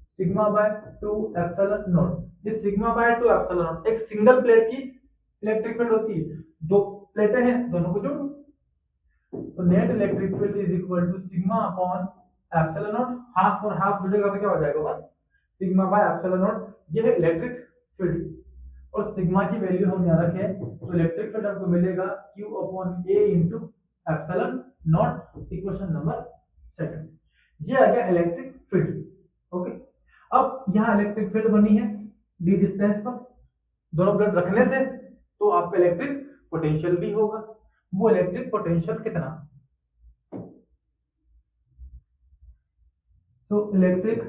सिग्मा बाय 2 एप्सिलॉन नॉट। इस सिग्मा बाय 2 एप्सिलॉन नॉट एक सिंगल प्लेट की इलेक्ट्रिक फील्ड होती है, दो प्लेटें हैं दोनों को जोड़ो, तो net electric field is equal to sigma upon epsilon naught, half और हाफ जुड़ेगा तो क्या हो जाएगा, सिग्मा बाय एप्सिलॉन नॉट। ये है इलेक्ट्रिक फील्ड और सिग्मा की वैल्यू हम यहाँ रखे, तो इलेक्ट्रिक फील्ड हमको मिलेगा Q upon A into epsilon not, equation number second. ये आ गया इलेक्ट्रिक फील्ड। ओके, अब यहाँ इलेक्ट्रिक फील्ड बनी है डी डिस्टेंस पर दोनों प्लेट रखने से, तो आपका इलेक्ट्रिक पोटेंशियल भी होगा। वो इलेक्ट्रिक पोटेंशियल कितना? So electric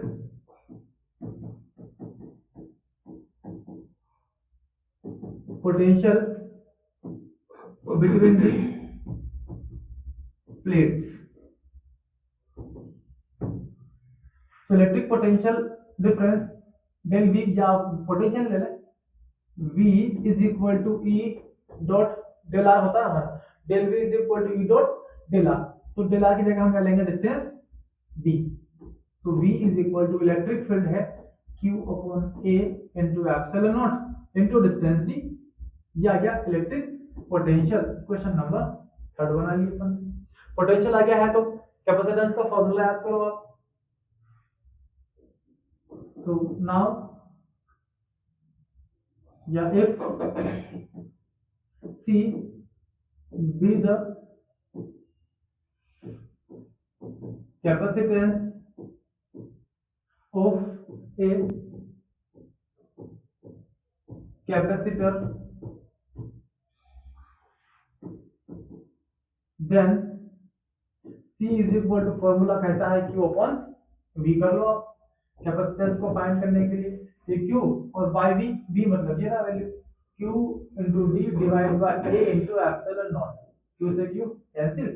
potential between the plates, so electric potential difference del V, या पोटेंशियल ले लें, V is equal to E dot del R होता है हमारा, del V is equal to E dot del R, तो del R की जगह हम क्या लेंगे, distance D, so V is equal to electric field है Q upon A into epsilon naught into distance D, ये आ गया electric potential. Question number third बना लिए अपन। पोटेंशियल आ गया है तो कैपेसिटेंस का फॉर्मूला याद करो आप। सो नाउ या if C be the capacitance of a capacitor, then C is equal to formula कहता है Q अपॉन V, कर लो आप कैपेसिटेंस को फाइंड करने के लिए, ये Q और बाय V, V मतलब ये ना value Q into D divide by A into epsilon naught, Q से Q cancel,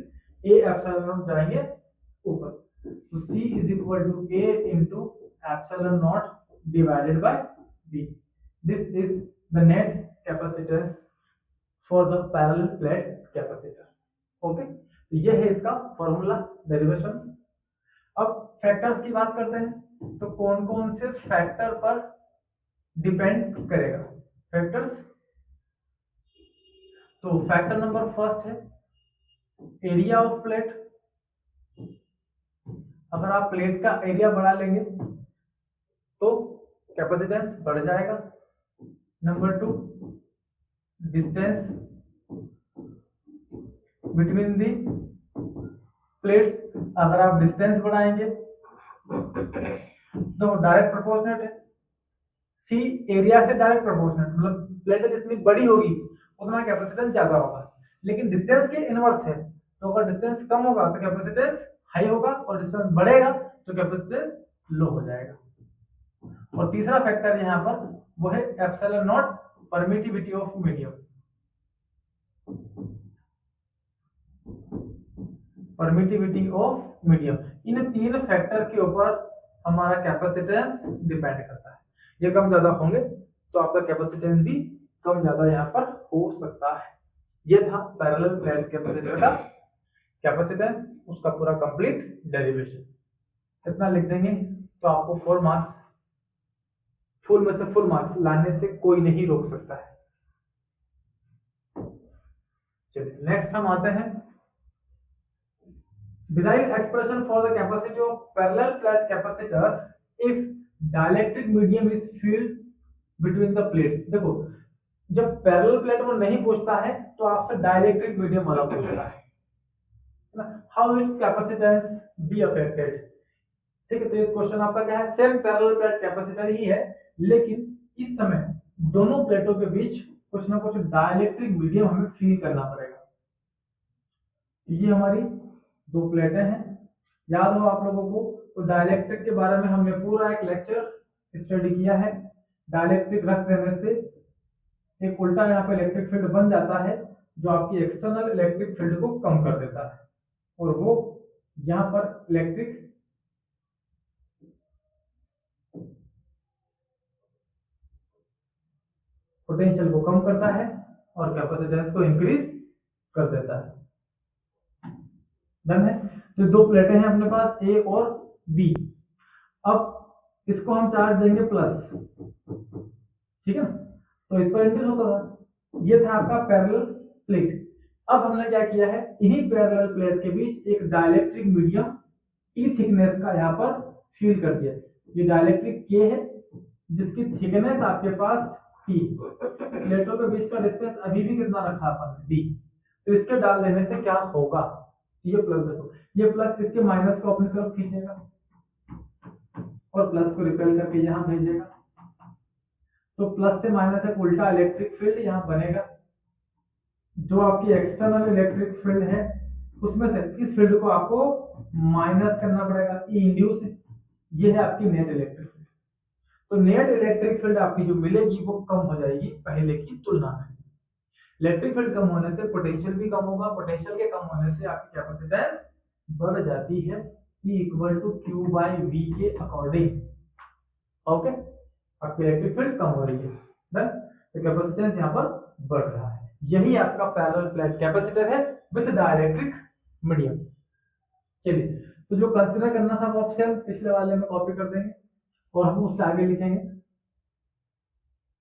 A epsilon naught जाएंगे ऊपर, तो C is equal to A into epsilon naught divided by V, this is the net capacitance for the parallel plate capacitor. Okay, तो ये है इसका formula derivation. अब factors की बात करते हैं, तो कौन कौन से फैक्टर पर डिपेंड करेगा फैक्टर्स? तो फैक्टर नंबर फर्स्ट है एरिया ऑफ प्लेट। अगर आप प्लेट का एरिया बढ़ा लेंगे तो कैपेसिटेंस बढ़ जाएगा। Number 2 distance between the plates, अगर आप डिस्टेंस बढ़ाएंगे तो डायरेक्ट प्रोपोर्शनेट है, सी एरिया से डायरेक्ट प्रोपोर्शनेट, मतलब प्लेट जितनी बड़ी होगी उतना कैपेसिटेंस ज्यादा होगा, लेकिन डिस्टेंस के इनवर्स है, तो अगर डिस्टेंस कम होगा तो कैपेसिटेंस हाई होगा और डिस्टेंस बढ़ेगा तो कैपेसिटेंस लो हो जाएगा। और तीसरा फैक्टर यहाँ पर वो है epsilon naught, permittivity of medium, permittivity of medium. इन तीन फैक्टर के ऊपर हमारा कैपेसिटेंस डिपेंड करता है, ये कम ज्यादा होंगे तो आपका कैपेसिटेंस भी कम ज्यादा यहाँ पर हो सकता है। ये था पैरेलल प्लेट कैपेसिटर का कैपेसिटेंस, उसका पूरा कंप्लीट डेरिवेशन। इतना लिख देंगे तो आपको 4 मार्क्स, फुल में से फुल मार्क्स लाने से कोई नहीं रोक सकता है। चलिए नेक्स्ट हम आते हैं, derive expression for the capacity of parallel plate capacitor if dielectric medium is field between the plates. देखो जब पैरेलल प्लेट वो नहीं पूछता है तो आपसे डाइलेक्ट्रिक मीडियम वाला पूछता है ना, how it's capacitance be affected. ठीक है, तो ये क्वेश्चन आपका क्या है, सेम पैरेलल प्लेट कैपेसिटर ही है, लेकिन इस समय दोनों प्लेटों के बीच कुछ ना कुछ डाइलेक्ट्रिक मीडियम हमें फील करना पड़ेगा। ये हमारी दो प्लेटें हैं, याद हो आप लोगों को, तो डाइलेक्ट्रिक के बारे में हमने पूरा एक लेक्चर स्टडी किया है। डाइलेक्ट्रिक रख देने से एक उल्टा यहाँ पे इलेक्ट्रिक फील्ड बन जाता है जो आपकी एक्सटर्नल इलेक्ट्रिक फील्ड को कम कर देता है, और वो यहाँ पर इलेक्ट्रिक पोटेंशियल को कम करता है और कैपेसिटेंस को इंक्रीज कर देता है। डन है। तो दो प्लेटें हैं अपने पास ए और बी। अब इसको हम चार्ज देंगे प्लस, ठीक है ना, तो इस पर इंड्यूस होता था। ये था आपका पैरेलल प्लेट। अब हमने क्या किया है, इन्हीं पैरेलल प्लेट के बीच एक डाइलेक्ट्रिक मीडियम टी थिकनेस का यहाँ पर फील कर दिया। ये डाइलेक्ट्रिक के है जिसकी थिकनेस आपके पास टी, प्लेटों के बीच का डिस्टेंस अभी भी कितना रखा अपन डी, तो इसके डाल देने से क्या होगा, ये प्लस, देखो ये प्लस इसके माइनस को अपनी तरफ खींचेगा और प्लस को रिपेल करके यहां भेजेगा, तो प्लस से माइनस एक उल्टा इलेक्ट्रिक फील्ड यहां बनेगा। जो आपकी एक्सटर्नल इलेक्ट्रिक फील्ड है उसमें से इस फील्ड को आपको माइनस करना पड़ेगा, ये इंड्यूस है, ये है आपकी नेट इलेक्ट्रिक फील्ड। तो नेट इलेक्ट्रिक फील्ड आपकी जो मिलेगी वो कम हो जाएगी पहले की तुलना में। इलेक्ट्रिक फील्ड कम होने से पोटेंशियल भी कम होगा, पोटेंशियल के कम होने से आपकी कैपेसिटेंस बढ़ जाती है, C equal to Q by V के अकॉर्डिंग। ओके, आपकी इलेक्ट्रिक फील्ड कम हो रही है, डन, तो कैपेसिटेंस यहाँ पर बढ़ रहा है। यही आपका पैरेलल प्लेट कैपेसिटर है विद डाइलेक्ट्रिक मीडियम। चलिए, तो जो कंसीडर करना था वो ऑप्शन पिछले वाले में कॉपी कर देंगे और हम उससे आगे लिखेंगे।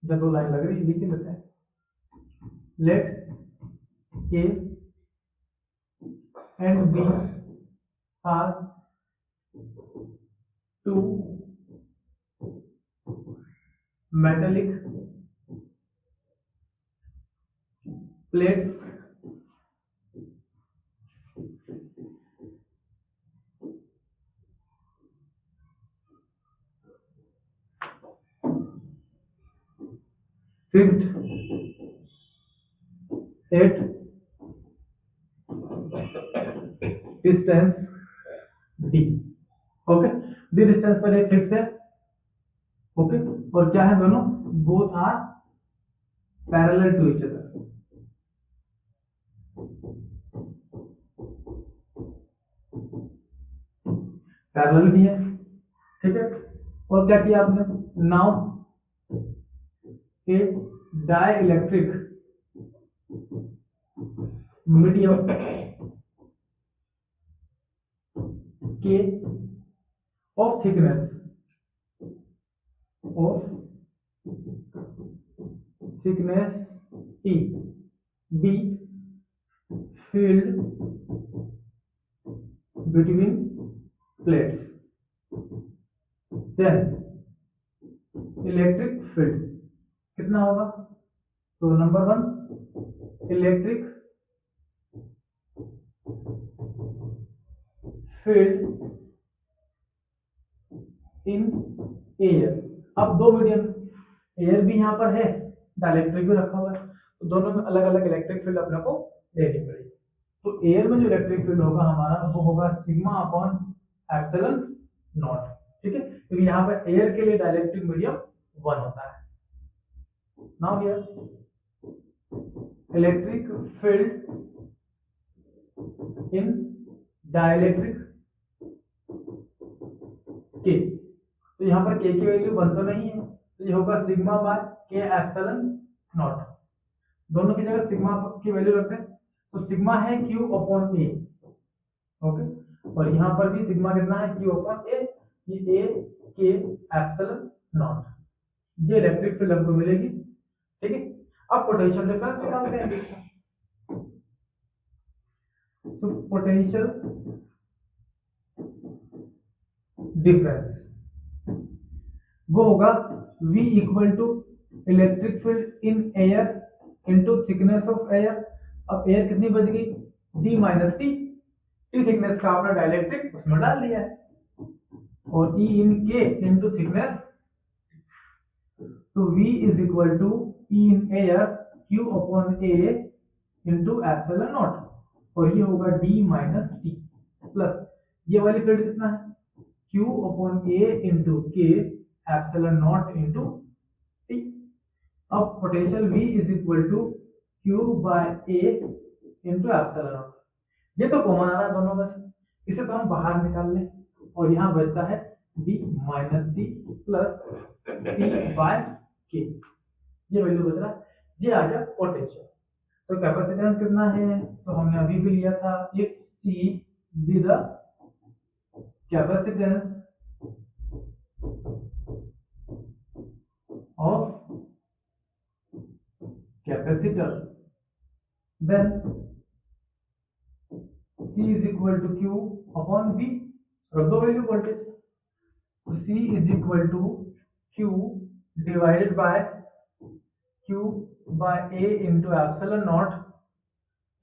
जब दो लाइन लग रही है लिख लेते हैं, late A and B are two metallic plates fixed at distance d। Okay, D distance पर एक फिक्स है, ओके, और क्या है दोनों, both are parallel to each other. Parallel भी है, ठीक है, और क्या किया आपने, नाउ ए डाइलेक्ट्रिक मीडियम के of thickness T be filled between plates, then electric field कितना होगा, तो number 1 electric field in air. अब दो मीडियम, एयर भी यहाँ पर है, डाइलेक्ट्रिक भी रखा हुआ है, तो दोनों में अलग अलग इलेक्ट्रिक फील्ड अपने को लेनी पड़ेगी। तो एयर में जो इलेक्ट्रिक फील्ड होगा हमारा वो होगा सिग्मा अपॉन एप्सिलॉन नॉट, ठीक है, क्योंकि यहाँ पर एयर के लिए डाइलेक्ट्रिक मीडियम 1 होता है। Now here electric field in dielectric के, तो यहाँ पर के की वैल्यू 1 तो नहीं है, तो ये होगा सिग्मा बाय के एप्सिलॉन नॉट। दोनों की जगह सिग्मा की वैल्यू रखते हैं, तो सिग्मा है Q अपॉन A, ओके, और यहाँ पर भी सिग्मा कितना है, Q अपॉन A, ये A K एप्सिलॉन नॉट, ये इलेक्ट्रिक फील्ड हमको मिलेगी। ठीक है, अब पोटेंशियल डिफरेंस निकालते हैं इसका। तो पोटेंशियल डिफरेंस वो होगा V equal to electric field in air into thickness of air. अब एयर कितनी बच गई, D minus T, T thickness का आपने डाइलेक्ट्रिक उसमें डाल दिया है, और E in K into thickness, तो V is equal to E in air Q upon A into epsilon naught, और ये होगा D माइनस टी प्लस ये वाली फील्ड कितना है, Q upon A into K epsilon naught into T. अब potential V is equal to Q by A into epsilon naught, ये तो कॉमन आ रहा है दोनों में से, इसे तो हम बाहर निकाल लें, और यहाँ बचता है D minus T plus T by K, ये वैल्यू बच रहा है, ये आ गया पोटेंशियल। तो कैपेसिटेंस कितना है, तो हमने अभी भी लिया था, if C be the capacitance of capacitor, then C is equal to Q upon V, रख दो वैल्यू वोल्टेज, तो C is equal to Q divided by Q by A into epsilon naught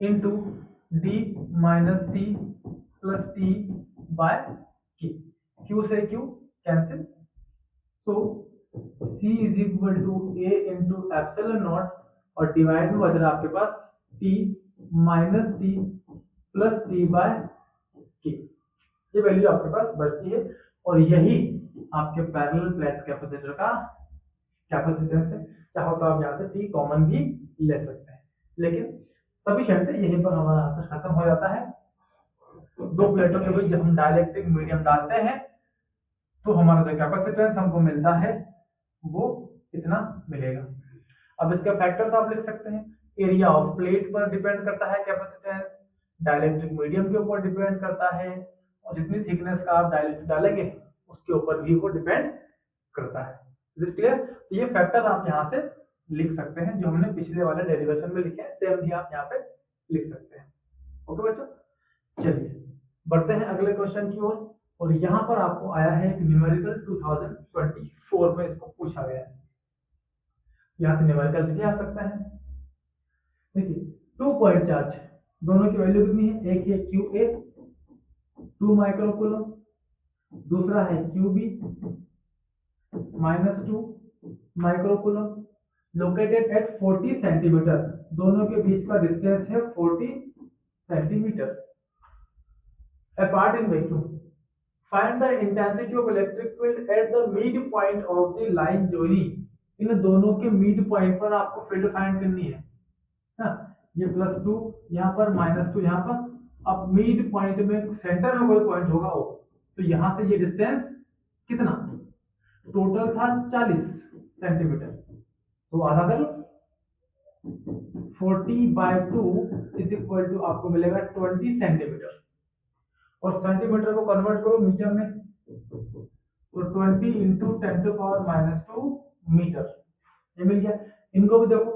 into D minus T plus T by K, Q से Q cancel, so C is equal to A into epsilon naught, और divide में बच रहा आपके पास T minus T plus T by K, ये value आपके पास बचती है, और यही आपके पैरेलल प्लेट कैपेसिटर का कैपेसिटेंस है। चाहो तो आप यहाँ से T कॉमन भी ले सकते हैं, लेकिन सफिशिएंट है, यहीं पर हमारा आंसर खत्म हो जाता है। दो प्लेटों के बीच जब हम डाइलेक्ट्रिक मीडियम डालते हैं तो हमारा जो कैपेसिटेंस हमको मिलता है वो इतना मिलेगा। अब इसके फैक्टर्स आप लिख सकते हैं, एरिया ऑफ प्लेट पर डिपेंड करता है कैपेसिटेंस, डाइलेक्ट्रिक मीडियम के ऊपर डिपेंड करता है, और जितनी थिकनेस का आप डाइलेक्ट्रिक डालेंगे उसके ऊपर भी वो डिपेंड करता है। Is it clear? तो ये फैक्टर आप यहाँ से लिख सकते हैं, जो हमने पिछले वाले डेरिवेशन में लिखे हैं सेम भी आप यहाँ पे लिख सकते हैं। ओके बच्चों, चलिए बढ़ते हैं अगले क्वेश्चन की ओर, और यहाँ पर आपको आया है एक न्यूमेरिकल 2024 में इसको पूछा गया है। यहाँ से न्यूमेरिकल्स भी आ सकता है। देखिए 2 पॉइंट चार्ज, दोनों की वैल्यू कितनी है, एक है QA 2 माइक्रोकूलम, दूसरा है QB -2 microcoulomb, located at 40 centimetre, दोनों के बीच का डिस्टेंस है 40 centimetre, apart in vacuum, find the intensity of electric field at the mid point of the line joining, इन दोनों के मिड पॉइंट पर आपको फील्ड फाइंड करनी है ना, ये +2 यहाँ पर -2 यहाँ पर, अब मिड पॉइंट में सेंटर में कोई पॉइंट होगा वो, तो यहाँ से ये डिस्टेंस कितना, टोटल था 40 सेंटीमीटर, तो आधा कर लो, 40/2 इज इक्वल टू आपको मिलेगा 20 सेंटीमीटर, और सेंटीमीटर को कन्वर्ट करो मीटर में, तो 20 × 10⁻⁻2 मीटर, ये मिल गया। इनको भी देखो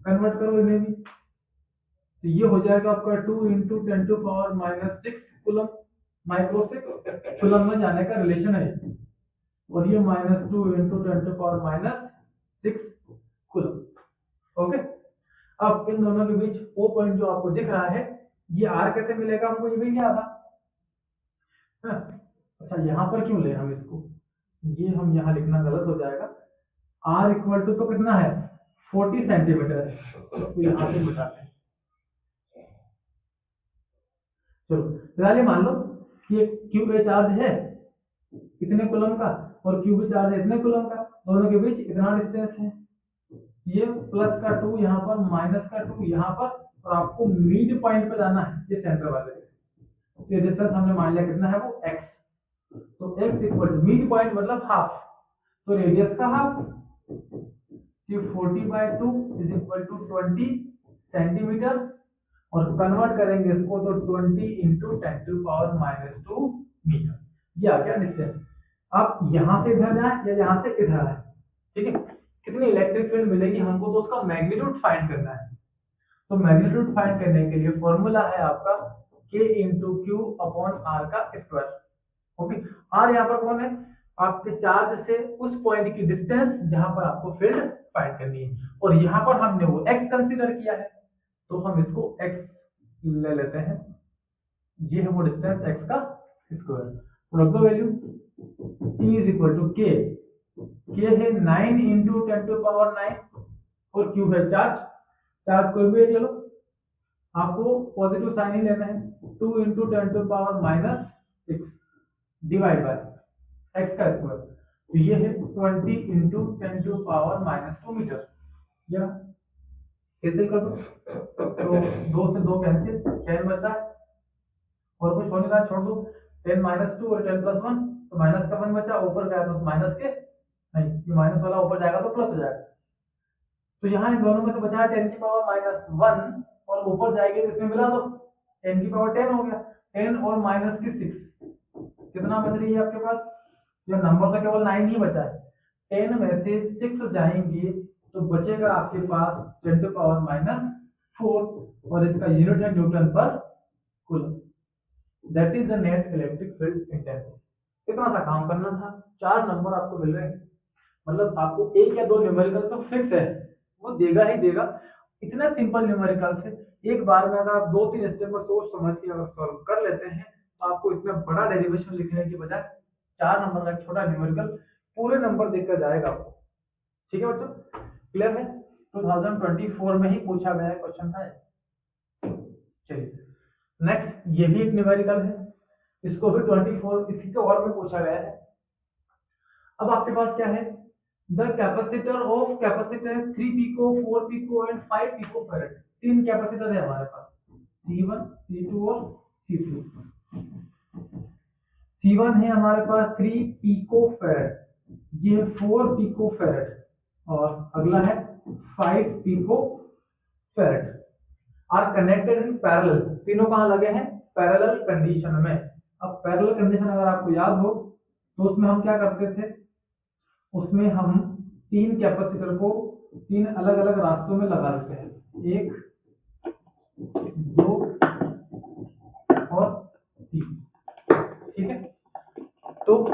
कन्वर्ट करो इन्हें भी, तो ये हो जाएगा आपका 2 × 10⁻6 कूलम, माइक्रो से कूलम में जाने का रिलेशन है, और ये -2 × 10⁻6 कूलम। ओके, अब इन दोनों के बीच ओ पॉइंट जो आपको दिख रहा है, ये आर कैसे मिलेगा हमको, ये मिल गया था। अच्छा यहाँ पर क्यों ले हम इसको, ये हम यहाँ लिखना गलत हो जाएगा, आर इक्वल टू तो कितना है 40 सेंटीमीटर, इसको यहाँ से मिटाते हैं। चलो फिलहाल मान लो कि QA चार्ज है इतने कूलम का और QB चार्ज है इतने कूलम का, दोनों के बीच इतना डिस्टेंस है, ये +2 यहाँ पर -2 यहाँ पर, और आपको मिड पॉइंट पे जाना है, ये सेंटर वाले, तो ये डिस्टेंस हमने मान लिया कितना है वो x, तो x equal to mid point मतलब हाफ, तो रेडियस का हाफ, कि 40/2 इज इक्वल टू 20 सेंटीमीटर, और कन्वर्ट करेंगे इसको तो 20 इंटू 10⁻⁻² मीटर, ये आ गया डिस्टेंस। आप यहां से इधर जाए या यहां से इधर आए, ठीक है, कितनी इलेक्ट्रिक फील्ड मिलेगी हमको, तो उसका मैग्नीट्यूड फाइंड करना है। तो मैग्नीट्यूड फाइंड करने के लिए फॉर्मूला है आपका k into Q upon R का स्क्वायर। ओके, आर यहाँ पर कौन है, आपके चार्ज से उस पॉइंट की डिस्टेंस जहां पर आपको फील्ड फाइंड करनी है, और यहाँ पर हमने वो x कंसीडर किया है, तो हम इसको x ले लेते हैं, ये है वो डिस्टेंस x का स्क्वायर। तो रख दो value, t is equal to k, k है 9 इंटू 10⁻⁹ और q है चार्ज, चार्ज कोई भी एक ले लो, आपको पॉजिटिव साइन ही लेना है, 2 इंटू 10⁻⁻6 डिवाइड बाय x का स्क्वायर, तो ये है 20 इंटू 10⁻⁻² मीटर। या कैंसिल कर दो, तो 2 से 2 कैंसिल, 10 बच रहा है, और कुछ होने का छोड़ दो, 10 - 2 और 10+1, तो माइनस का 1 बचा, ऊपर गया तो माइनस के नहीं, ये माइनस वाला ऊपर जाएगा तो प्लस हो जाएगा, तो यहाँ इन दोनों में से बचा 10⁻⁻1 और ऊपर जाएगी तो इसमें मिला दो, 10⁻10 हो गया, 10 और माइनस की 6, कितना बच रही है आपके पास, जो नंबर तो केवल 9 ही बचा है, 10 में से 6 जाएंगे तो बचेगा आपके पास 10⁻⁻4, और इसका यूनिट है न्यूटन पर coulomb. That is the net electric field intensity. इतना सा काम करना था, 4 नंबर आपको मिल रहे हैं, मतलब आपको 1 या 2 न्यूमेरिकल तो फिक्स है, वो देगा ही देगा। इतना सिंपल न्यूमेरिकल से एक बार में अगर आप 2-3 स्टेप में सोच समझ के अगर सॉल्व कर लेते हैं, तो आपको इतना बड़ा डेरिवेशन लिखने की बजाय 4 नंबर का एक छोटा न्यूमेरिकल पूरे नंबर देकर जाएगा आपको। ठीक है बच्चों, क्लियर है? 2024 में ही पूछा गया क्वेश्चन था। चलिए नेक्स्ट, ये भी एक न्यूमेरिकल है, इसको भी 24 इसी के और में पूछा गया है। अब आपके पास क्या है, the capacitor of capacitance 3 pico, 4 pico and 5 pico farad. 3 capacitor है हमारे पास, C1, C2 और C3। C1 है हमारे पास 3 पिको फैराड, ये 4 पिको फैराड, और अगला है 5 pico farad, are connected in parallel. तीनों कहां लगे हैं, पैरेलल कंडीशन में। अब पैरेलल कंडीशन अगर आपको याद हो तो उसमें हम क्या करते थे, उसमें हम 3 कैपेसिटर को 3 अलग अलग रास्तों में लगा देते हैं, 1, 2 और 3। ठीक है, तो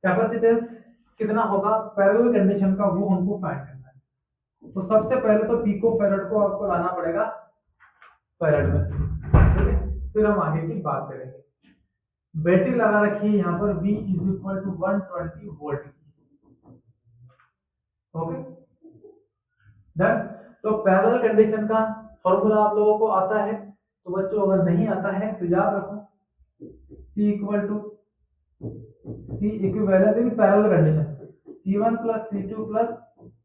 कैपेसिटेंस कितना होगा पैरेलल कंडीशन का, वो हमको फाइंड करना है। तो सबसे पहले तो पिको फैराड को आपको लाना पड़ेगा फैराड में, ठीक है, फिर हम आगे की बात करेंगे। बैटरी लगा रखी है यहाँ पर V = 120 वोल्ट की। Okay done. तो पैरेलल कंडीशन का फॉर्मूला आप लोगों को आता है, तो बच्चों अगर नहीं आता है तो याद रखो, C equivalence in parallel condition, C1 + C2 +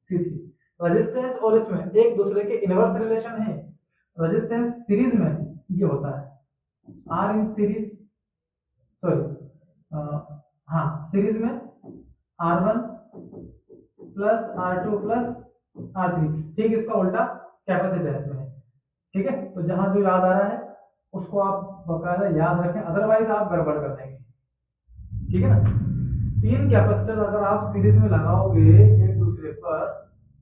C3। Resistance और इसमें एक दूसरे के इनवर्स रिलेशन है। रेजिस्टेंस सीरीज में ये होता है R इन सीरीज, सॉरी हाँ सीरीज में R1 + R2 + R3, ठीक इसका उल्टा कैपेसिटेंस में है। ठीक है, तो जहां जो याद आ रहा है उसको आप बकायदा याद रखें, अदरवाइज आप गड़बड़ कर देंगे। ठीक है ना, 3 कैपेसिटर अगर आप सीरीज में लगाओगे एक दूसरे पर,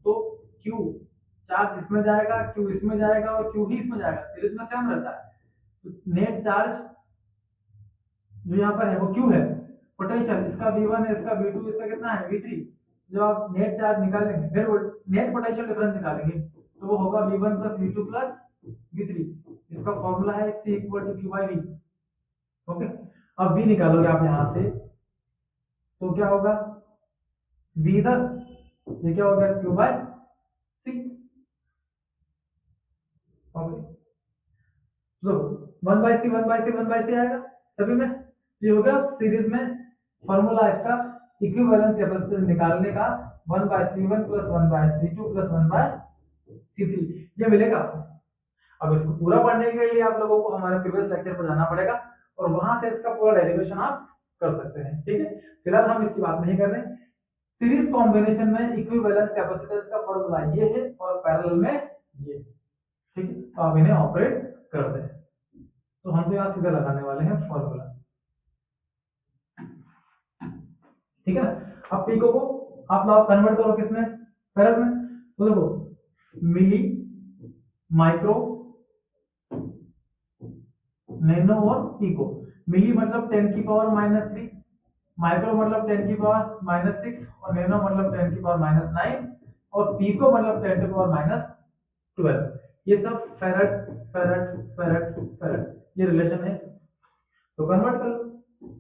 तो Q चार्ज इसमें जाएगा, Q इसमें जाएगा और Q ही इसमें जाएगा, सीरीज में सेम रहता है। तो नेट चार्ज जो यहाँ पर है वो Q है, पोटेंशियल इसका V1 है, इसका V2, इसका कितना है V3। जब आप नेट चार्ज निकालेंगे, नेट पोटेंशियल डिफरेंस निकालेंगे, तो वो होगा V1 + V2 + V3। इसका फॉर्मूला है C = Q/V। ओके, अब V निकालोगे आप यहां से, तो क्या होगा, V इधर, ये क्या होगा Q/C। ओके, तो 1/C 1/C 1/C आएगा सभी में। ये हो गया सीरीज में फॉर्मूला इसका इक्विवेलेंस कैपेसिटेंस निकालने का, 1/C1 + 1/C2 + 1/C3 ये मिलेगा आपको। अब इसको पूरा पढ़ने के लिए आप लोगों को हमारे प्रीवियस लेक्चर पर जाना पड़ेगा, और वहां से इसका पूरा डेरिवेशन आप कर सकते हैं। ठीक है, फिलहाल हम इसकी बात नहीं कर रहे हैं। सीरीज कॉम्बिनेशन में इक्विवेलेंस कैपेसिटेंस का फॉर्मूला ये है और पैरेलल में ये। ठीक है, तो आप इन्हें ऑपरेट कर दें। तो हम तो यहाँ सीधा लगाने वाले हैं फॉर्मूला, ठीक है ना। अब पीको को आप लाओ कन्वर्ट करो किसमें, फैराड में। तो देखो मिली, माइक्रो, नैनो और पीको। मिली मतलब 10 की पावर -3, माइक्रो मतलब 10 की पावर -6 और नैनो मतलब 10 की पावर -9 और पीको मतलब 10 की पावर -12। ये सब फैराड फैराड फैराड फैराड, ये रिलेशन है। तो कन्वर्ट कर लो,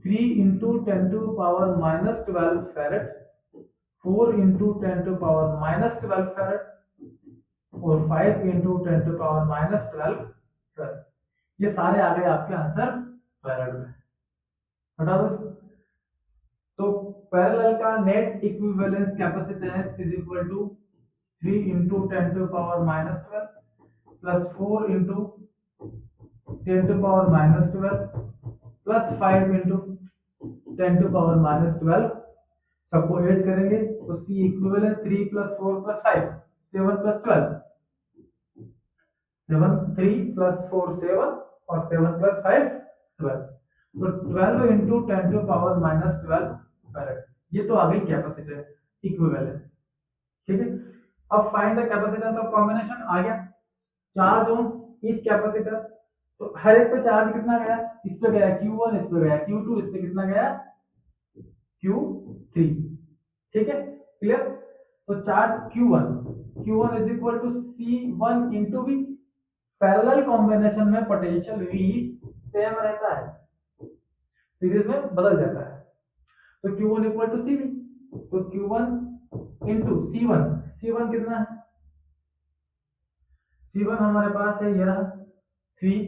3 into 10 to power -12 farad, 4 into 10 to power -12 farad और 5 into 10 to power -12 फैराड। ये सारे आ गए आपके आंसर फैराड में। हटा दो इसको। तो पैरेलल का net equivalence capacitance is equal to 3 into 10 to power -12 plus 4 into 10 to power -12 plus 5 into 10 to power -12, सबको ऐड करेंगे तो C इक्विवेलेंस 3 + 4 + 5 7 + 12, 7 3 + 4 7 और 7 + 5 12। तो 12 into 10 to power -12 फैराड। ये तो आ गई कैपेसिटेंस इक्विवेलेंस, ठीक है। अब find the capacitance of combination आ गया, चार्ज ऑन ईच कैपेसिटर। तो हर एक पे चार्ज कितना गया, इस पे गया Q1, इस पे गया Q2, इस पे कितना गया Q3, ठीक है, क्लियर। तो charge Q1 is equal to C1 into V। Parallel combination में पोटेंशियल V सेम रहता है, सीरीज में बदल जाता है। तो Q1 इक्वल टू CV, तो Q1 into C1 कितना है, C1 हमारे पास है ये रहा 3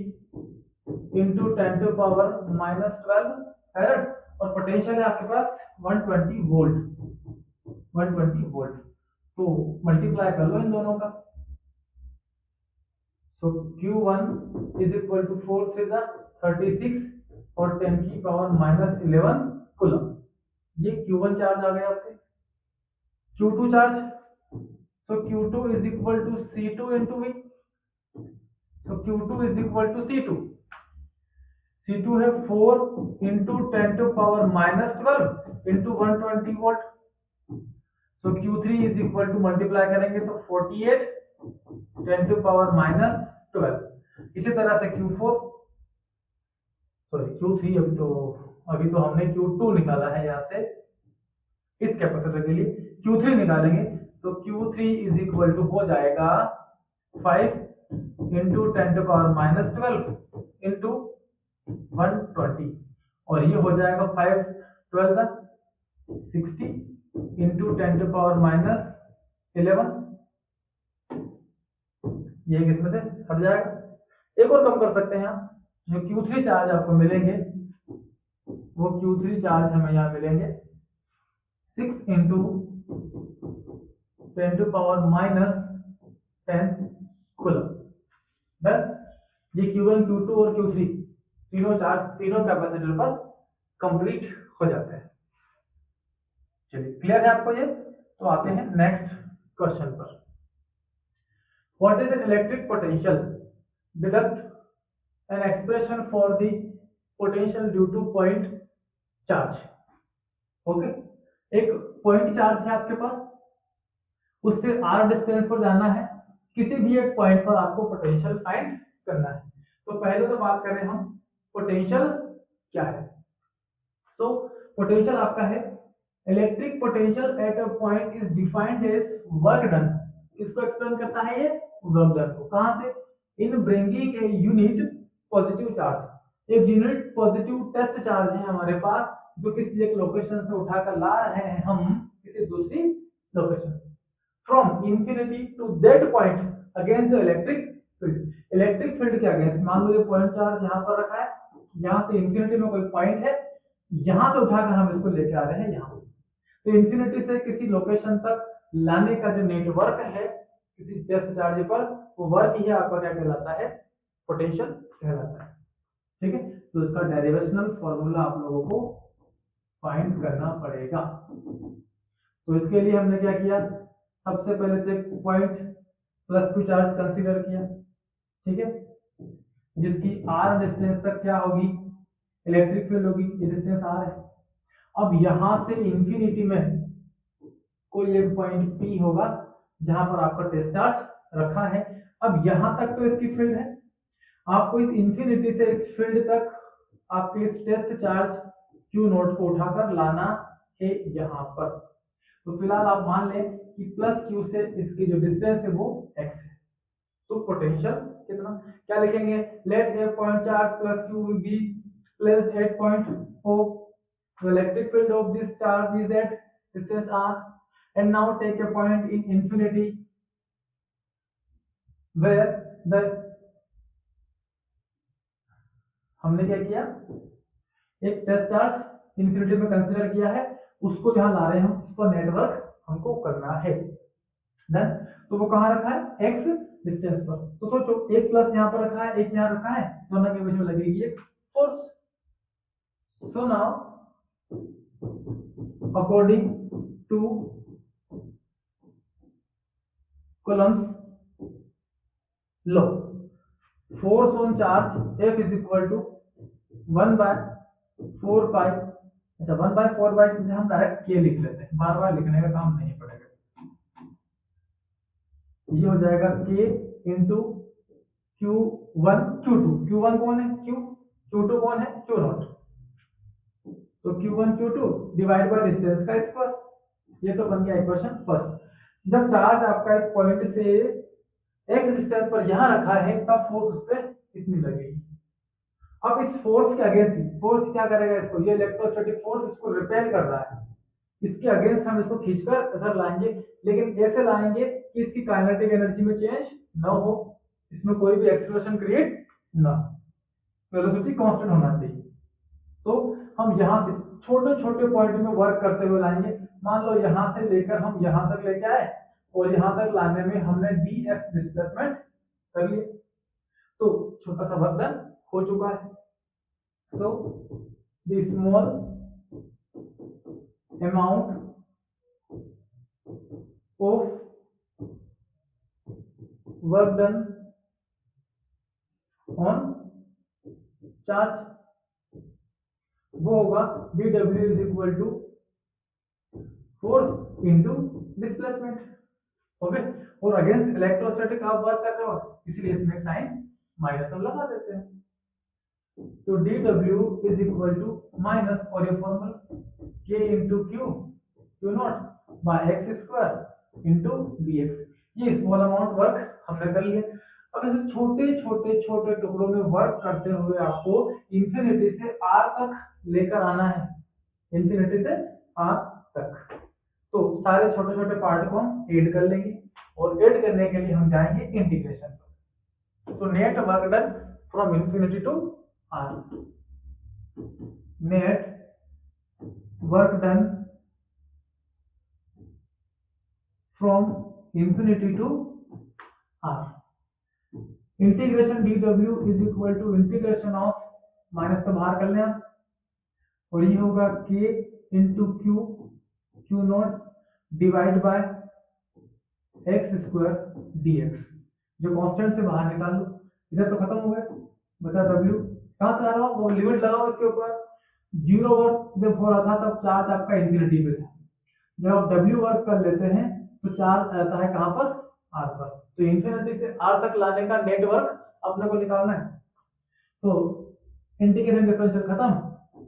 into 10 to power -12 फैराड और पोटेंशियल है आपके पास 120 वोल्ट। तो मल्टीप्लाई कर लो इन दोनों का। सो Q1 इज इक्वल टू 4 3 जा 36 और 10 की पावर -11 कूलम। ये Q1 चार्ज आ गया आपके। Q2 charge, so Q2 is equal to C2 into V। So Q2 is equal to C2 है 4 into 10 to power -12 into 120 volt. So Q3 is equal to multiply करेंगे तो 48 10 to power -12। इसी तरह से Q4 sorry Q3, अभी तो हमने Q2 निकाला है यहाँ से इस कैपेसिटर के लिए, Q3 निकालेंगे तो Q3 इज इक्वल टू हो जाएगा 5 into 10 to power -12 into 120 और ये हो जाएगा 5 12 जा 60 into 10 to power -11। ये किसमें से हट जाएगा। एक और कम कर सकते हैं आप, जो Q3 चार्ज आपको मिलेंगे वो Q3 चार्ज हमें यहाँ मिलेंगे 6 into 10 to power -10 कूलम। ये Q1 Q2 और Q3 तीनों चार्ज तीनों कैपेसिटर पर कंप्लीट हो जाते हैं। चलिए क्लियर है आपको ये। तो आते हैं नेक्स्ट क्वेश्चन पर। What is an electric potential, deduct an expression for the potential due two point charge. Okay, एक पॉइंट चार्ज है आपके पास, उससे r डिस्टेंस पर जाना है, किसी भी एक पॉइंट पर आपको पोटेंशियल फाइंड करना है। तो पहले तो बात करें हम पोटेंशियल क्या है। सो पोटेंशियल आपका है electric potential at a point is defined as work done. इसको एक्सप्लेन करता है ये वर्क डन को, कहां से, in bringing a unit positive charge. एक यूनिट पॉजिटिव टेस्ट चार्ज है हमारे पास जो किसी एक लोकेशन से उठाकर ला रहे हैं हम किसी दूसरी location, from infinity to that point against the electric field. Electric field के अगेंस्ट, मान लो ये पॉइंट चार्ज यहाँ पर रखा है, यहाँ से इंफिनिटी में कोई पॉइंट है, यहां से उठाकर हम इसको लेके आ रहे हैं यहाँ। तो इंफिनिटी से किसी लोकेशन तक लाने का जो नेटवर्क है किसी टेस्ट चार्ज पर, वो वर्क ही आपका क्या कहलाता है, पोटेंशियल कहलाता है। ठीक है, तो इसका डेरिवेशनल फॉर्मूला आप लोगों को फाइंड करना पड़ेगा। तो इसके लिए हमने क्या किया, सबसे पहले तो एक point plus Q charge consider किया, ठीक है, जिसकी r डिस्टेंस तक क्या होगी, इलेक्ट्रिक फील्ड होगी, ये डिस्टेंस r है। अब यहां से इंफिनिटी में कोई एक पॉइंट P होगा जहां पर आपका टेस्ट चार्ज रखा है। अब यहां तक तो इसकी फील्ड है, आपको इस इंफिनिटी से इस फील्ड तक आपके इस टेस्ट चार्ज Q नोट को उठाकर लाना है यहां पर। तो फिलहाल आप मान लें कि प्लस Q से इसकी जो डिस्टेंस है वो x है। तो पोटेंशियल कितना, क्या लिखेंगे, let a point charge plus Q be placed at point O, the electric field of this charge is at distance r, and now take a point in infinity where the, हमने क्या किया, एक test charge infinity में consider किया है, उसको यहां ला रहे हैं हम, इस पर नेटवर्क हमको करना है। देन तो वो कहां रखा है, x डिस्टेंस पर। तो सोचो एक प्लस यहां पर रखा है, एक यहां रखा है, दोनों के बीच में लगेगी एक force. So now according to Coulomb's law, force on charge F is equal to 1 by 4 pi, अच्छा 1 by 4 pi से हम डायरेक्ट k लिख लेते हैं, बार बार लिखने का काम नहीं पड़ेगा। ये हो जाएगा k into Q1 Q2, Q1 कौन है Q, Q2 कौन है Q नॉट, तो Q1 Q2 divide by distance का स्क्वायर, ये तो बन गया इक्वेशन फर्स्ट। जब चार्ज आपका इस पॉइंट से x डिस्टेंस पर यहां रखा है तब फोर्स उस पर इतनी लगेगी। अब इस फोर्स के अगेंस्ट, फोर्स क्या करेगा इसको, ये इलेक्ट्रोस्टैटिक फोर्स इसको रिपेल कर रहा है, इसके अगेंस्ट हम इसको खींचकर इधर लाएंगे, लेकिन ऐसे लाएंगे कि इसकी काइनेटिक एनर्जी में चेंज ना हो, इसमें कोई भी एक्सीलरेशन क्रिएट ना, वेलोसिटी कांस्टेंट होना चाहिए। तो हम यहां से छोटे छोटे पॉइंट में वर्क करते हुए लाएंगे, मान लो यहां से लेकर हम यहां तक लेके आए और यहां तक लाने में हमने dx डिस्प्लेसमेंट कर लिया, तो छोटा सा वर्क डन हो चुका है। So the small amount of work done on charge वो होगा dw is equal to force into displacement, okay. और अगेंस्ट इलेक्ट्रोस्टैटिक आप वर्क कर रहे हो, इसलिए इसमें साइन माइनस हम लगा देते हैं। तो dw is equal to minus, और ये formula k into Q naught by X square into dx, ये स्मॉल अमाउंट वर्क हमने कर लिया। अब ऐसे छोटे छोटे छोटे टुकड़ों में वर्क करते हुए आपको इंफिनिटी से r तक लेकर आना है, इंफिनिटी से r तक। तो सारे छोटे छोटे पार्ट को हम ऐड कर लेंगे, और ऐड करने के लिए हम जाएंगे इंटीग्रेशन पर। So net work done from infinity to r, net work done from infinity to r, integration dw is equal to integration of, minus तो बाहर कर लें आप, और ये होगा k into Q naught divide by X square dx, जो constant से बाहर निकाल लो, इधर तो खत्म हो गया, बचा w, कहां से ला रहा हूं, वो लिमिट लगाओ इसके ऊपर। 0 वर्क जब हो रहा था तब चार्ज आपका इंफिनिटी पे था, जब आप w वर्क कर लेते हैं तो चार्ज आता है कहां पर, r पर। तो इंफिनिटी से r तक लाने का नेट वर्क अपने को निकालना है। तो इंटीग्रेशन डिफरेंशियल खत्म,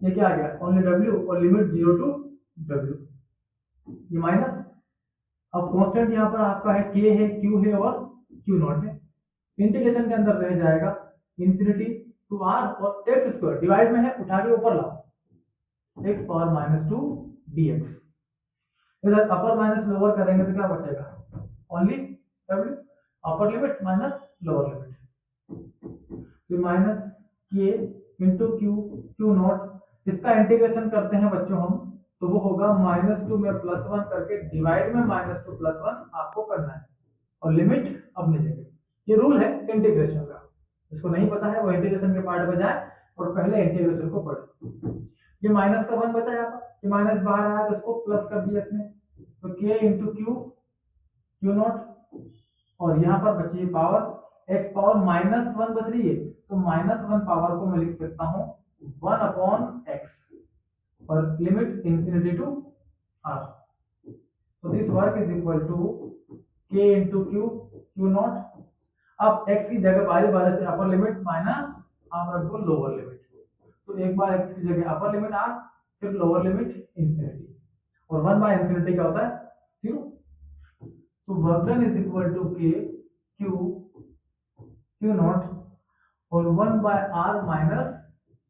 ये क्या आ गया, ओनली w, और लिमिट 0 टू w, ये माइनस। अब कांस्टेंट यहाँ पर आपका है k है, q है और q नॉट है, इंटीग्रेशन के अंदर रह जाएगा इंफिनिटी टू r, और x स्क्वायर डिवाइड में है, उठा के ऊपर लाओ, x पावर माइनस 2 dx, इधर अपर माइनस लोअर करेंगे तो क्या बचेगा, only w, upper limit minus lower limit, तो minus k into Q naught, इसका इंटीग्रेशन करते हैं बच्चों हम, तो वो होगा -2 में +1 करके डिवाइड में -2 +1 आपको करना है, और लिमिट अपनी जगह। ये रूल है इंटीग्रेशन का, जिसको नहीं पता है वो इंटीग्रेशन के पार्ट में जाए और पहले इंटीग्रेशन को पढ़े। ये माइनस का 1 बचा यहाँ पर, ये माइनस बाहर आया तो इसको प्लस कर दिया इसने, तो k इंटू क्यू नॉट, और यहाँ पर बची पावर x पावर -1 बच रही है, तो -1 पावर को मैं लिख सकता हूं 1/x और लिमिट इंफिनिटी टू r। तो this work is equal to k into Q, Q naught. अब x की जगह बारी बारी से अपर लिमिट माइनस आप रख दो लोअर लिमिट। तो एक बार x की जगह अपर लिमिट r, फिर लोअर लिमिट इंफिनिटी, और 1 बाय इंफिनिटी क्या होता है 0। So work done is equal to k q Q naught और 1 बाय r माइनस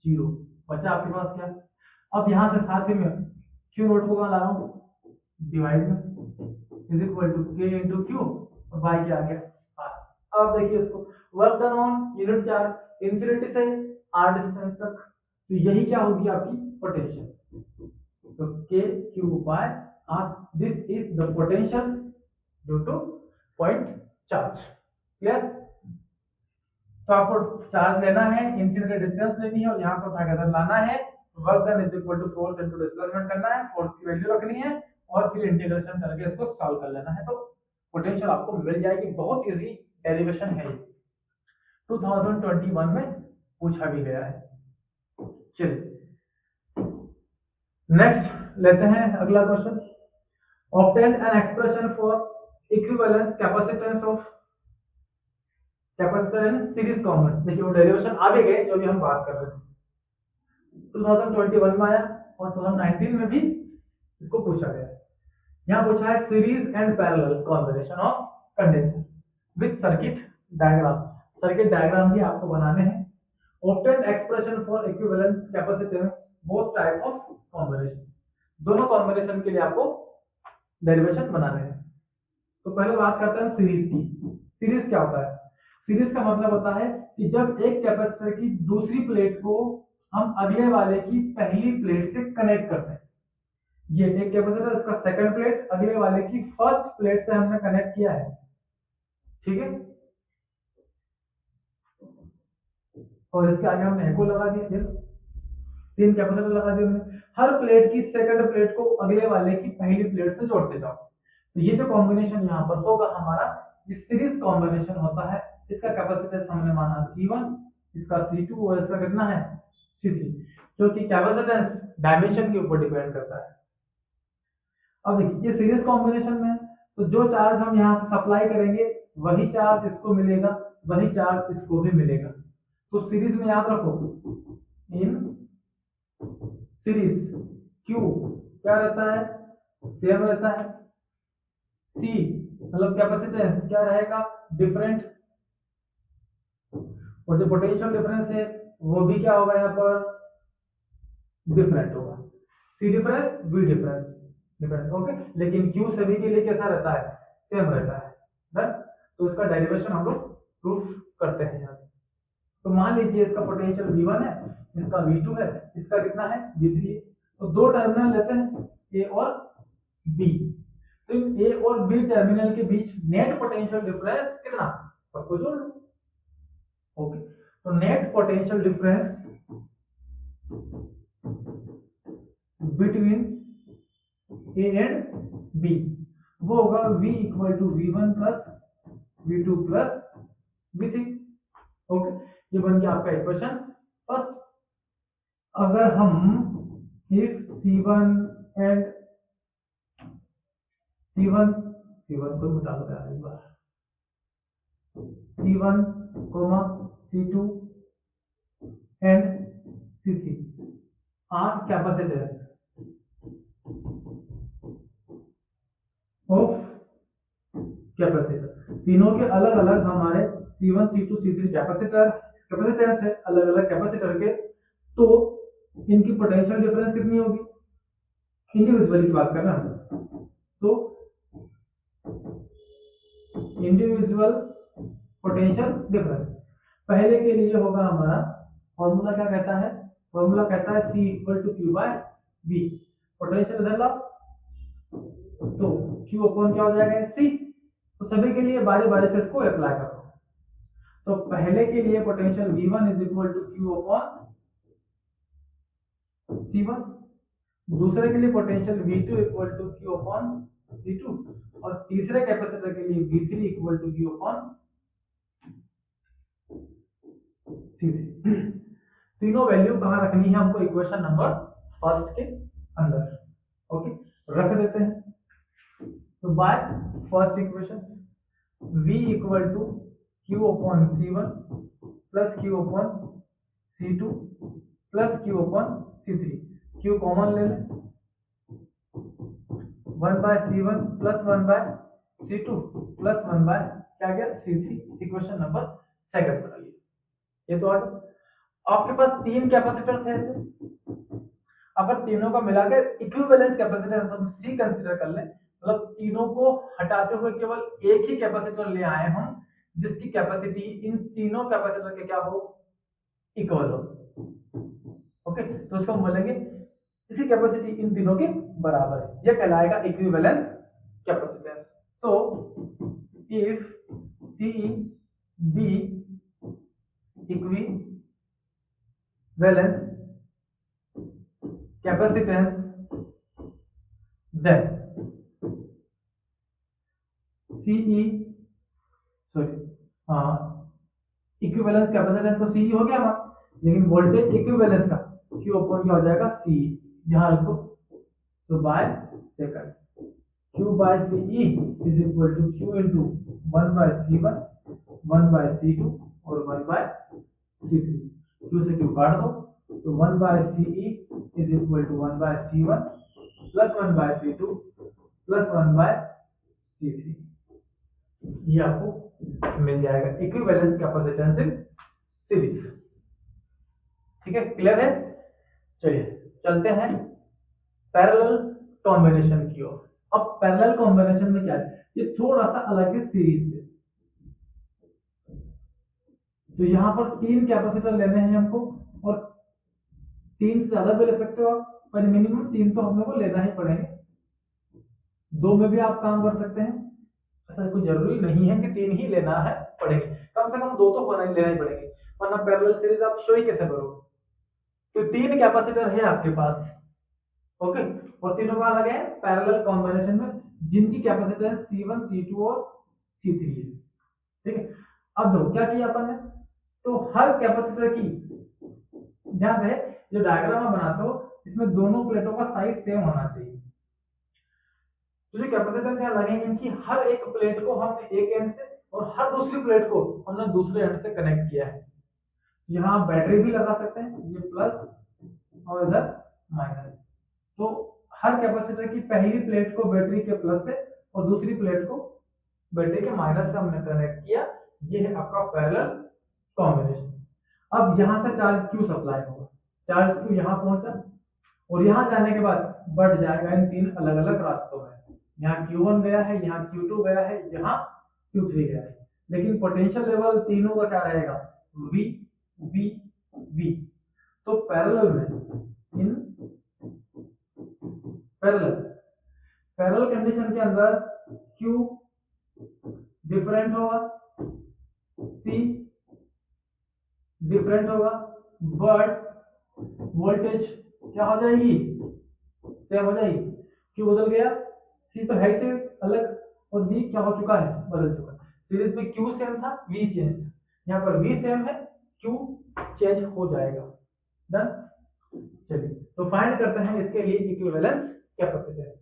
0। बचा आपके पास क्या, अब यहां से साथ ही में क्यू नॉट को कहां ला रहा हूं डिवाइड में, is equal to k into Q और बाय क्या आ गया r। अब देखिए इसको, work done on unit charge infinity से r डिस्टेंस तक, तो यही क्या होगी आपकी पोटेंशियल। तो k q by r, this is the potential due two point charge. Clear. तो आपको चार्ज लेना है, इंफिनिटी डिस्टेंस लेनी है और यहां से उठा के इधर लाना है। Work done is equal to force into displacement करना है, फोर्स की वैल्यू रखनी है और फिर इंटीग्रेशन करके इसको सॉल्व कर लेना है, तो पोटेंशियल आपको मिल जाएगी। बहुत इजी डेरिवेशन है ये, 2021 में पूछा भी गया है। चलिए नेक्स्ट लेते हैं अगला question. Obtain an expression for equivalence capacitance of capacitor in series component. देखिए वो डेरिवेशन आ भी गए जो भी हम बात कर रहे थे, 2021 में आया और 2019 में भी इसको पूछा गया। यहां पूछा है series and parallel combination of condenser with circuit diagram. Circuit diagram भी आपको बनाने हैं। Obtain expression for equivalent capacitance both type of combination, दोनों कॉम्बिनेशन के लिए आपको डेरिवेशन बनाने हैं। तो पहले बात करते हैं सीरीज की। सीरीज क्या होता है, सीरीज का मतलब होता है कि जब एक कैपेसिटर की दूसरी प्लेट को हम अगले वाले की पहली प्लेट से कनेक्ट करते हैं। ये एक कैपेसिटर, इसका सेकंड प्लेट अगले वाले की फर्स्ट प्लेट से हमने कनेक्ट किया है, ठीक है, और इसके आगे हमने एको लगा दिया, 3 कैपेसिटर लगा दिए हमने। हर प्लेट की सेकंड प्लेट को अगले वाले की पहली प्लेट से जोड़ते जाओ। तो ये जो कॉम्बिनेशन यहाँ पर होगा हमारा, ये सीरीज कॉम्बिनेशन होता है। इसका कैपेसिटेंस हमने माना C1, इसका C2 और इसका कितना है C3, क्योंकि कैपेसिटेंस डायमेंशन के ऊपर डिपेंड करता है। अब देखिए ये सीरीज कॉम्बिनेशन में, तो जो चार्ज हम यहाँ से सप्लाई करेंगे वही चार्ज इसको मिलेगा, वही चार्ज इसको भी मिलेगा। तो सीरीज में याद रखो, इन सीरीज Q क्या रहता है, सेम रहता है। C मतलब कैपेसिटेंस क्या रहेगा, डिफरेंट, और जो पोटेंशियल डिफरेंस है वो भी क्या होगा यहाँ पर, डिफरेंट होगा। C difference V difference different, okay. लेकिन Q सभी के लिए कैसा रहता है, सेम रहता है। डन। तो इसका डेरिवेशन हम लोग प्रूफ करते हैं यहाँ से। तो मान लीजिए इसका पोटेंशियल V1 है, इसका V2 है, इसका कितना है V3 है। तो दो टर्मिनल लेते हैं A और B। तो इन A और B टर्मिनल के बीच नेट पोटेंशियल डिफरेंस कितना, सबको जोड़ लो, ओके। तो net potential difference between A and B वो होगा V equal to V1 plus V2 plus V3, okay. ये बन गया आपका इक्वेशन फर्स्ट। अगर हम इफ C1 एंड C1 को मिटा दो यार एक बार, C1, C2 and C3 are capacitors of capacitor. तीनों के अलग अलग हमारे C1, C2, C3 कैपेसिटेंस है, अलग अलग कैपेसिटर के। तो इनकी पोटेंशियल डिफरेंस कितनी होगी, इंडिविजुअली की बात कर रहे हैं। सो इंडिविजुअल पोटेंशियल डिफरेंस पहले के लिए होगा हमारा फॉर्मूला क्या कहता है, फॉर्मूला कहता है C equal to Q by V। Potential इधर लाओ तो Q अपॉन क्या हो जाएगा C। तो सभी के लिए बारी बारी से इसको अप्लाई करो। तो पहले के लिए potential V1 is equal to Q upon C1, दूसरे के लिए potential V2 equal to Q upon C2 और तीसरे कैपेसिटर के लिए V3 equal to Q upon C3। तीनों वैल्यू कहाँ रखनी है हमको, इक्वेशन नंबर फर्स्ट के अंदर। ओके, रख देते हैं। So by first equation V equal to Q upon C1 plus Q upon C2 plus Q upon C3। Q common ले लें, 1 by C1 plus 1 by C2 plus 1 by क्या गया C3। Equation number second बना लिया। ये तो आ गया। आपके पास तीन कैपेसिटर थे ऐसे, अगर तीनों का मिलाकर इक्विवेलेंस कैपेसिटेंस हम C कंसीडर कर लें, मतलब तीनों को हटाते हुए केवल एक ही कैपेसिटर ले आए हम जिसकी कैपेसिटी इन तीनों कैपेसिटर के क्या हो, इक्वल हो। ओके, तो उसको हम बोलेंगे इसी कैपेसिटी इन तीनों के बराबर है, ये कहलाएगा equivalence capacitance. So if C B equivalence capacitance, then CE equivalence capacitance तो CE हो गया हमारा, लेकिन वोल्टेज इक्विवेलेंस का Q अपॉन क्या हो जाएगा CE, यहां रखो। So by second Q by CE is equal to Q into 1 by C1 1 by C2 और 1 बाय C3। Q से Q काट दो तो 1 by CE is equal to 1 by C1 plus 1 by C2 plus 1 by C3। ये आपको मिल जाएगा equivalence capacitance in series. ठीक है, क्लियर है। चलिए चलते हैं पैरेलल कॉम्बिनेशन की ओर। अब पैरेलल कॉम्बिनेशन में क्या है, ये थोड़ा सा अलग है सीरीज से। तो यहां पर तीन कैपेसिटर लेने हैं हमको, और तीन से ज्यादा भी ले सकते हो आप, पर मिनिमम तीन तो हम लोग को लेना ही पड़ेंगे। दो में भी आप काम कर सकते हैं, ऐसा कोई जरूरी नहीं है कि तीन ही लेना है पड़ेंगे, कम से कम दो तो होना ही लेना ही पड़ेंगे, वरना पैरेलल सीरीज आप शो ही कैसे करोगे। तो तीन कैपेसिटर है आपके पास, ओके, और तीनों का अलग है पैरेलल कॉम्बिनेशन में, जिनकी कैपेसिटेंस C1 C2 और C3 है। ठीक है, अब देखो क्या किया अपन ने, तो हर कैपेसिटर की ध्यान रहे जो डायग्राम में बनाते हो इसमें दोनों प्लेटों का साइज सेम होना चाहिए। तो जो कैपेसिटेंस यहाँ लगेंगे इनकी हर एक प्लेट को हमने एक एंड से और हर दूसरी प्लेट को हमने दूसरे एंड से कनेक्ट किया है। यहाँ बैटरी भी लगा सकते हैं, ये प्लस और इधर माइनस। तो हर कैपेसिटर की पहली प्लेट को बैटरी के प्लस से और दूसरी प्लेट को बैटरी के माइनस से हमने कनेक्ट किया। ये है आपका पैरेलल कॉम्बिनेशन। अब यहां से चार्ज क्यू सप्लाई होगा, चार्ज क्यू यहाँ पहुंचा और यहाँ जाने के बाद बढ़ जाएगा इन तीन अलग अलग रास्तों में। यहाँ Q1 गया है, यहाँ Q2 गया है, यहाँ Q3 गया है, लेकिन पोटेंशियल लेवल तीनों का क्या रहेगा, V V V। तो पैरेलल में इन पैरेलल कंडीशन के अंदर Q डिफरेंट होगा, C डिफरेंट होगा, बट वोल्टेज क्या हो जाएगी, सेम हो जाएगी। Q बदल गया, C तो है से अलग, और V क्या हो चुका है, बदल चुका है। सीरीज में Q सेम था, V चेंज था, यहाँ पर V सेम है, Q चेंज हो जाएगा। डन। चलिए तो फाइंड करते हैं इसके लिए इक्विवेलेंस कैपेसिटेंस।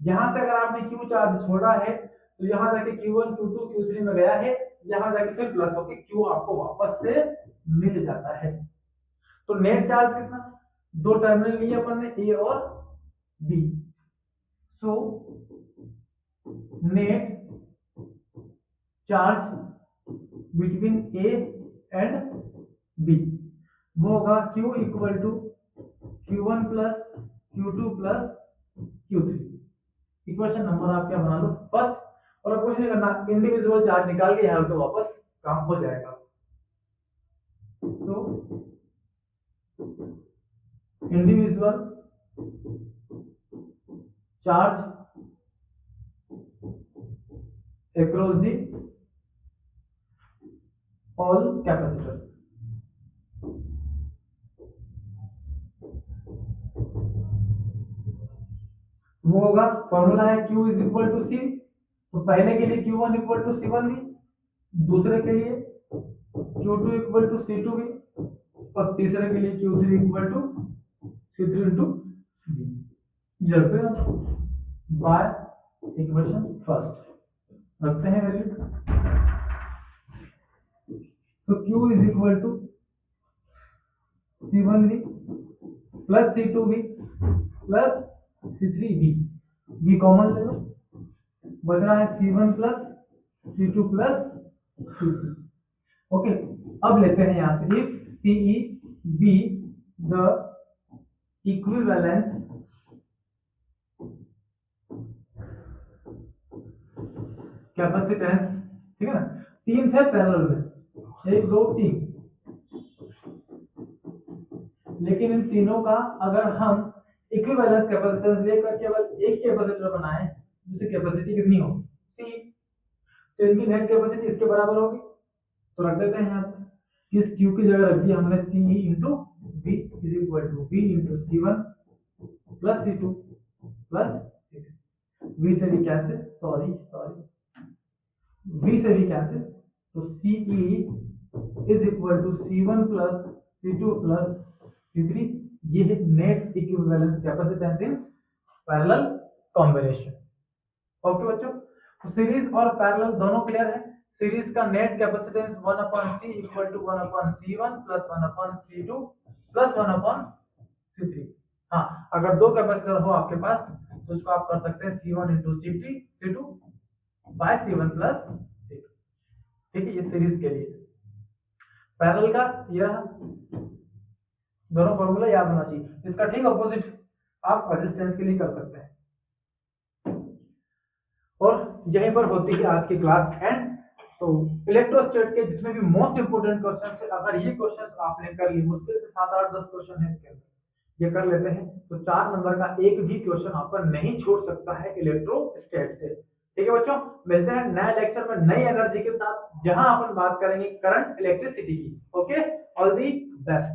यहां से अगर आपने Q चार्ज छोड़ा है तो यहां जाके Q1 Q2 Q3 में गया है, यहां जाके फिर प्लस होके Q आपको वापस से मिल जाता है। तो नेट चार्ज कितना, दो टर्मिनल लिए अपन ने A और B। So net charge between A and B वो होगा Q equal to Q1 plus Q2 plus Q3। Equation number आप क्या बना लो फर्स्ट, और अब कुछ नहीं करना, इंडिविजुअल चार्ज निकाल के यहाँ तो वापस काम हो जाएगा। So individual charge across the all capacitors। वो होगा, फॉर्मूला है Q is equal to C। तो पहले के लिए Q1 इक्वल टू C1V, दूसरे के लिए Q2 इक्वल टू C2 भी, और तीसरे के लिए Q3 equal to C3 into B। ये रखते हैं बाय इक्वेशन फर्स्ट, रखते हैं value. So Q is equal to C1V plus C2V plus C3V, V common ले लो, बच रहा है C1 plus C2 plus C3। Okay, अब लेते हैं यहां से if CE be the equivalence capacitance, ठीक है ना, तीन थे पैरेलल में, 1 2 3, लेकिन इन तीनों का अगर हम इक्विवेलेंस कैपेसिटेंस लेकर केवल एक कैपेसिटर बनाएं जिसकी कैपेसिटी कितनी हो C, तो इनकी नेट कैपेसिटी इसके बराबर होगी। तो रख देते हैं यहाँ पे, इस Q की जगह रख दिया हमने CE into V is equal to V into C1 plus C2 plus C3। V से भी कैंसिल, सॉरी V से भी कैंसिल, तो CE is equal to C1 plus C2 plus C3। ये है net equivalence capacitance in parallel combination. Okay बच्चों, तो series और पैरेलल दोनों क्लियर है। सीरीज का net capacitance 1/C equal to 1/C1 plus 1/C2 plus 1/C3। हाँ, अगर दो कैपेसिटर हो आपके पास तो उसको आप कर सकते हैं C1 into C2 bye C1 plus C2। ठीक है, ये सीरीज के लिए। पैरेलल का ये रहा, दोनों फॉर्मूला याद होना चाहिए। इसका ठीक ऑपोजिट आप रेजिस्टेंस के लिए कर सकते हैं। और यहीं पर होती है आज की क्लास एंड। तो इलेक्ट्रोस्टैट के जितने भी मोस्ट इंपोर्टेंट क्वेश्चंस है, अगर ये क्वेश्चंस आपने कर लिए, मुश्किल से 7 8 10 क्वेश्चन है इसके अंदर, ये कर लेते हैं तो 4 नंबर का एक भी क्वेश्चन आपका नहीं छोड़ सकता है इलेक्ट्रोस्टैट से। ठीक है बच्चों, मिलते हैं नए लेक्चर में नई एनर्जी के साथ, जहां अपन बात करेंगे करंट इलेक्ट्रिसिटी की। Okay, all the best.